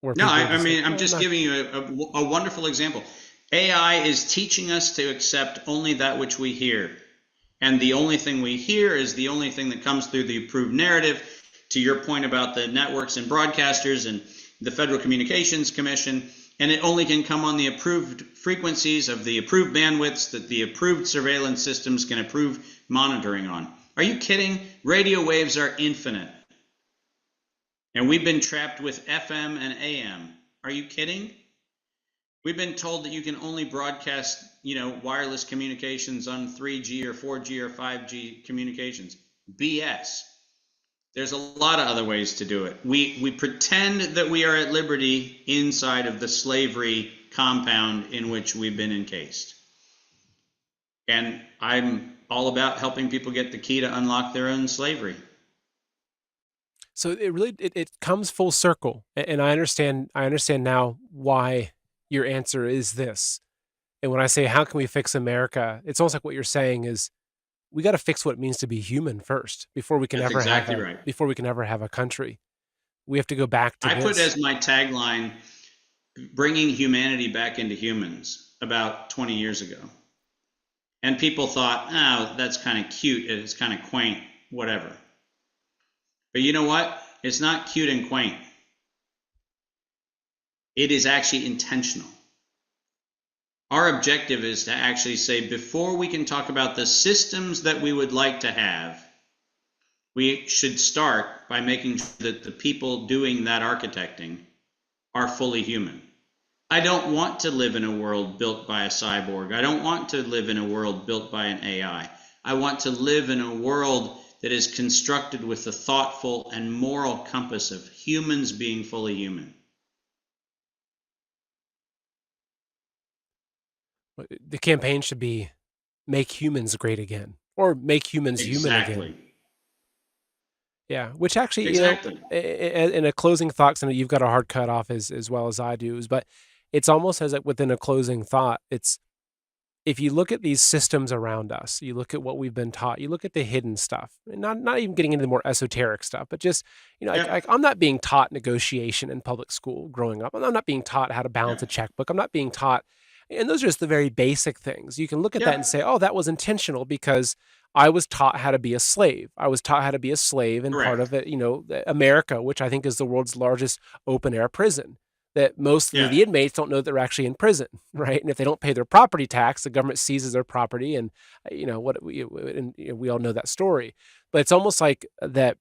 No, I mean, I'm just giving you a wonderful example. AI is teaching us to accept only that which we hear. And the only thing we hear is the only thing that comes through the approved narrative. To your point about the networks and broadcasters and the Federal Communications Commission, and it only can come on the approved frequencies of the approved bandwidths that the approved surveillance systems can approve monitoring on. Are you kidding? Radio waves are infinite. And we've been trapped with FM and AM. Are you kidding? We've been told that you can only broadcast, wireless communications on 3G or 4G or 5G communications. BS. There's a lot of other ways to do it. We pretend that we are at liberty inside of the slavery compound in which we've been encased. And I'm all about helping people get the key to unlock their own slavery. So it comes full circle, and I understand now why your answer is this. And when I say how can we fix America, it's almost like what you're saying is we got to fix what it means to be human first before we can That's ever exactly have right. before we can ever have a country. We have to go back to I put as my tagline, bringing humanity back into humans, about 20 years ago. And people thought, oh, that's kind of cute, it's kind of quaint, whatever. But you know what? It's not cute and quaint. It is actually intentional. Our objective is to actually say, before we can talk about the systems that we would like to have, we should start by making sure that the people doing that architecting are fully human. I don't want to live in a world built by a cyborg. I don't want to live in a world built by an AI. I want to live in a world that is constructed with the thoughtful and moral compass of humans being fully human. The campaign should be make humans great again, or make humans human again. Yeah, which actually, in a closing thought, something you've got a hard cut off as well as I do, but it's almost as like within a closing thought, it's if you look at these systems around us, you look at what we've been taught, you look at the hidden stuff, and not even getting into the more esoteric stuff, but just, I'm not being taught negotiation in public school growing up. I'm not being taught how to balance a checkbook. I'm not being taught, and those are just the very basic things. You can look at that and say, oh, that was intentional because I was taught how to be a slave. I was taught how to be a slave, and part of it, America, which I think is the world's largest open air prison, that most of the inmates don't know that they're actually in prison, right? And if they don't pay their property tax, the government seizes their property, and we all know that story. But it's almost like that.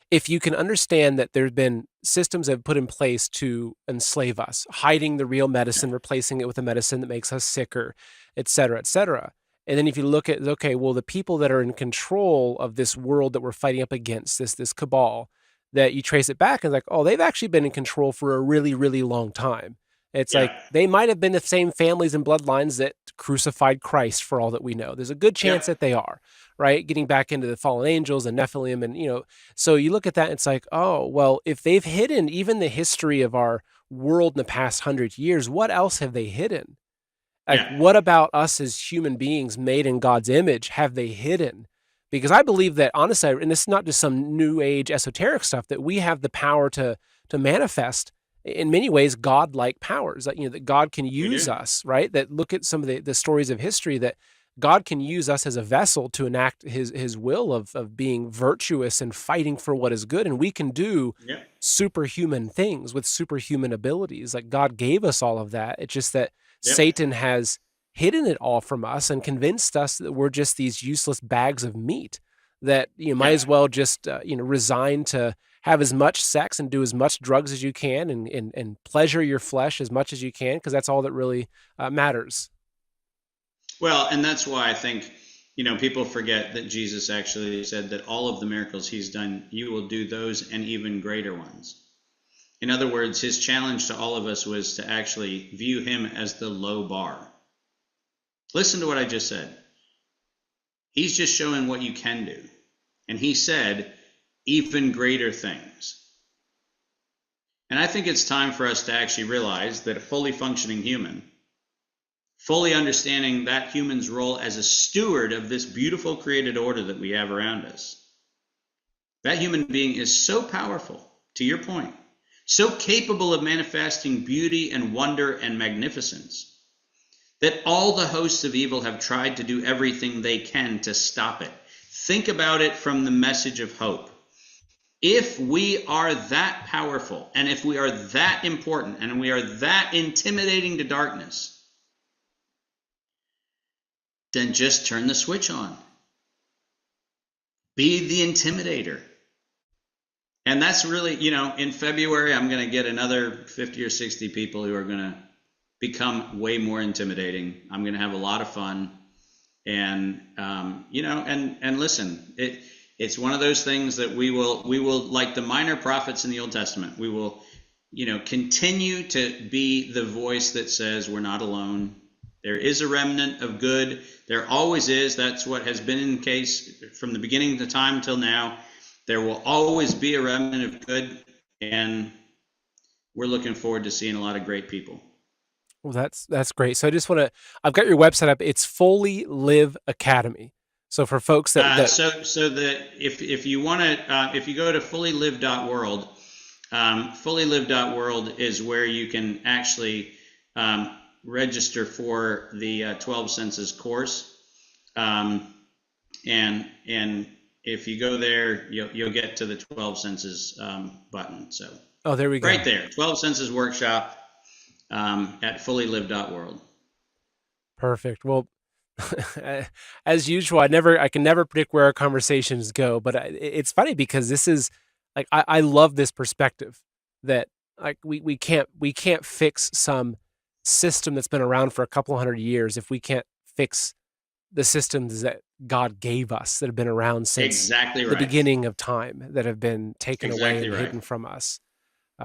If you can understand that there's been systems that have put in place to enslave us, hiding the real medicine, replacing it with a medicine that makes us sicker, et cetera, And then if you look at, okay, well, the people that are in control of this world that we're fighting up against, this cabal, that you trace it back and like, oh, they've actually been in control for a really, really long time. It's like Yeah. they might have been the same families and bloodlines that crucified Christ for all that we know. There's a good chance Yeah. that they are, right? Getting back into the fallen angels and Nephilim. And, so you look at that and it's like, oh, well, if they've hidden even the history of our world in the past 100 years, what else have they hidden? Like, Yeah. what about us as human beings made in God's image have they hidden? Because I believe that, honestly, and this is not just some new age esoteric stuff, that we have the power to manifest in many ways God-like powers, that that God can We use do. us, right? That look at some of the stories of history, that God can use us as a vessel to enact his will of being virtuous and fighting for what is good, and we can do Yeah. superhuman things with superhuman abilities. Like, God gave us all of that. It's just that Yep. Satan has hidden it all from us and convinced us that we're just these useless bags of meat, that you might Yeah. as well just resign to have as much sex and do as much drugs as you can, and pleasure your flesh as much as you can, because that's all that really matters. Well, and that's why I think, people forget that Jesus actually said that all of the miracles he's done, you will do those and even greater ones. In other words, his challenge to all of us was to actually view him as the low bar. Listen to what I just said. He's just showing what you can do. And he said, even greater things. And I think it's time for us to actually realize that a fully functioning human, fully understanding that human's role as a steward of this beautiful created order that we have around us, that human being is so powerful, to your point, so capable of manifesting beauty and wonder and magnificence, that all the hosts of evil have tried to do everything they can to stop it. Think about it from the message of hope. If we are that powerful, and if we are that important, and we are that intimidating to darkness, then just turn the switch on. Be the intimidator. And that's really, in February, I'm going to get another 50 or 60 people who are going to become way more intimidating. I'm going to have a lot of fun. And, and listen, it's one of those things that we will, like the minor prophets in the Old Testament, we will, continue to be the voice that says we're not alone. There is a remnant of good. There always is. That's what has been in the case from the beginning of the time till now. There will always be a remnant of good, and we're looking forward to seeing a lot of great people. Well, that's great. So I just want to, I've got your website up. It's Fully Live Academy. So for folks if you want to, if you go to fullylive.world, fullylive.world is where you can actually register for the 12 senses course, and if you go there, you'll get to the 12 senses button. So there we go. Right there, 12 senses workshop at fullylive.world. Perfect. Well, as usual, I can never predict where our conversations go, but it's funny because this is like, I love this perspective that like we can't fix some system that's been around for a couple hundred years if we can't fix the systems that God gave us that have been around since the beginning of time, that have been taken away and hidden from us,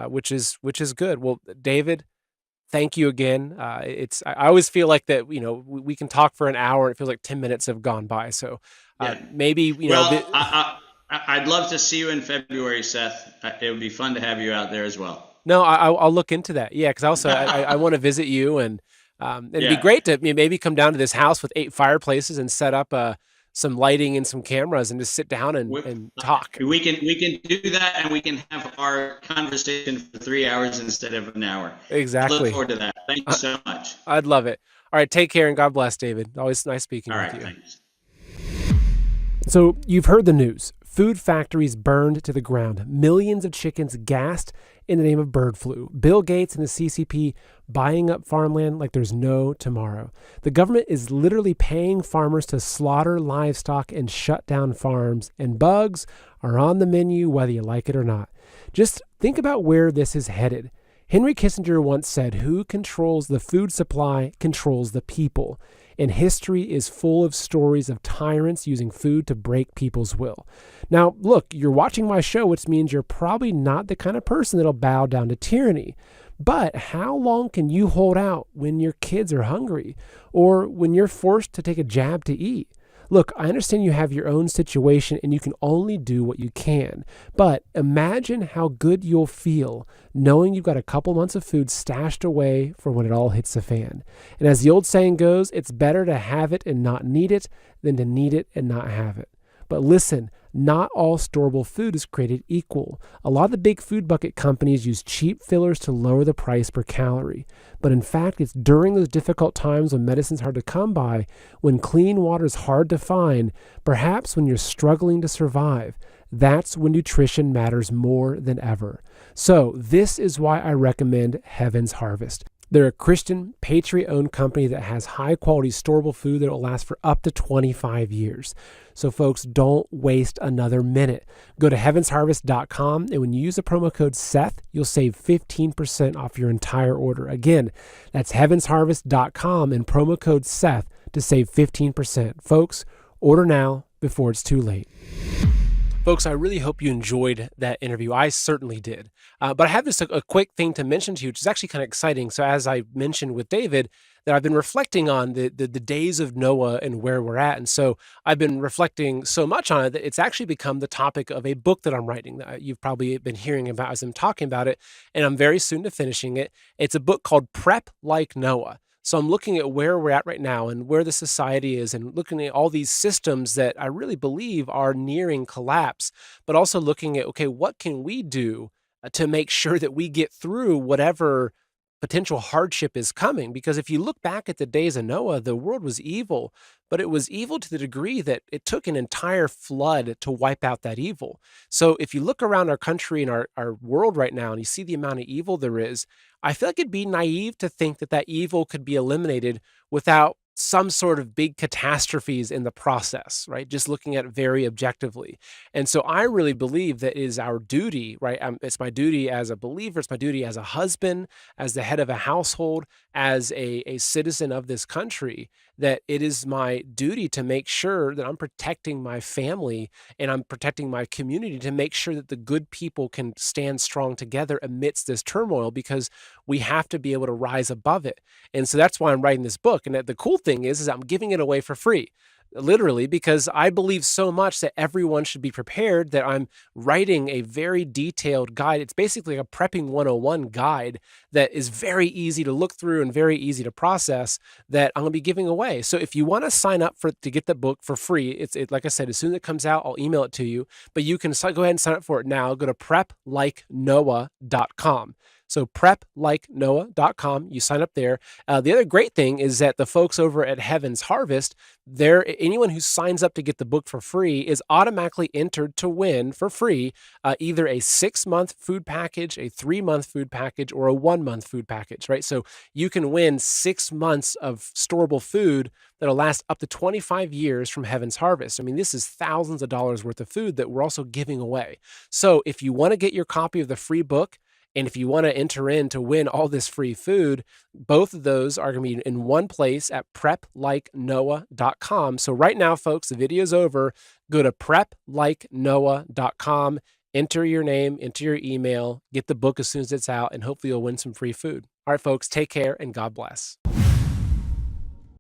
which is good. Well, David, thank you again. I always feel like that, we can talk for an hour and it feels like 10 minutes have gone by. So maybe, I'd love to see you in February, Seth. It would be fun to have you out there as well. No, I'll look into that. Yeah. Cause also I want to visit you, and it'd be great to maybe come down to this house with 8 fireplaces and set up some lighting and some cameras and just sit down and talk. We can do that, and we can have our conversation for 3 hours instead of an hour. Exactly. I look forward to that. Thank you so much. I'd love it. All right. Take care and God bless, David. Always nice speaking with you. Thanks. So you've heard the news. Food factories burned to the ground. Millions of chickens gassed in the name of bird flu. Bill Gates and the CCP buying up farmland like there's no tomorrow. The government is literally paying farmers to slaughter livestock and shut down farms, and bugs are on the menu whether you like it or not. Just think about where this is headed. Henry Kissinger once said, "Who controls the food supply controls the people." and history is full of stories of tyrants using food to break people's will. Now, look, you're watching my show, which means you're probably not the kind of person that'll bow down to tyranny. But how long can you hold out when your kids are hungry or when you're forced to take a jab to eat? Look, I understand you have your own situation and you can only do what you can, but imagine how good you'll feel knowing you've got a couple months of food stashed away for when it all hits the fan. And as the old saying goes, it's better to have it and not need it than to need it and not have it. But listen, not all storable food is created equal. A lot of the big food bucket companies use cheap fillers to lower the price per calorie. But in fact, it's during those difficult times when medicine's hard to come by, when clean water is hard to find, perhaps when you're struggling to survive, that's when nutrition matters more than ever. So this is why I recommend Heaven's Harvest. They're a Christian, patriot-owned company that has high-quality storable food that will last for up to 25 years. So folks, don't waste another minute. Go to heavensharvest.com, and when you use the promo code Seth, you'll save 15% off your entire order. Again, that's heavensharvest.com and promo code Seth to save 15%. Folks, order now before it's too late. Folks, I really hope you enjoyed that interview. I certainly did. But I have just a quick thing to mention to you, which is actually kind of exciting. So as I mentioned with David, that I've been reflecting on the days of Noah and where we're at. And so I've been reflecting so much on it that it's actually become the topic of a book that I'm writing that you've probably been hearing about as I'm talking about it. And I'm very soon to finishing it. It's a book called Prep Like Noah. So I'm looking at where we're at right now and where the society is and looking at all these systems that I really believe are nearing collapse, but also looking at, okay, what can we do to make sure that we get through whatever potential hardship is coming? Because if you look back at the days of Noah, the world was evil, but it was evil to the degree that it took an entire flood to wipe out that evil. So if you look around our country and our world right now and you see the amount of evil there is, I feel like it'd be naive to think that that evil could be eliminated without some sort of big catastrophes in the process, right? Just looking at it very objectively. And so I really believe that it is our duty, right? It's my duty as a believer, it's my duty as a husband, as the head of a household, as a citizen of this country, that it is my duty to make sure that I'm protecting my family and I'm protecting my community to make sure that the good people can stand strong together amidst this turmoil, because we have to be able to rise above it. And so that's why I'm writing this book. And the cool thing is I'm giving it away for free. Literally, because I believe so much that everyone should be prepared that I'm writing a very detailed guide. It's basically a prepping 101 guide that is very easy to look through and very easy to process that I'm going to be giving away. So if you want to sign up to get the book for free, like I said, as soon as it comes out, I'll email it to you, but you can go ahead and sign up for it now. Go to preplikenoah.com. So preplikenoah.com, you sign up there. The other great thing is that the folks over at Heaven's Harvest, anyone who signs up to get the book for free is automatically entered to win for free either a 6-month food package, a 3-month food package, or a 1-month food package, right? So you can win 6 months of storable food that'll last up to 25 years from Heaven's Harvest. I mean, this is thousands of dollars worth of food that we're also giving away. So if you want to get your copy of the free book, and if you want to enter in to win all this free food, both of those are going to be in one place at preplikenoah.com. So right now, folks, the video's over. Go to preplikenoah.com, enter your name, enter your email, get the book as soon as it's out, and hopefully you'll win some free food. All right, folks, take care and God bless.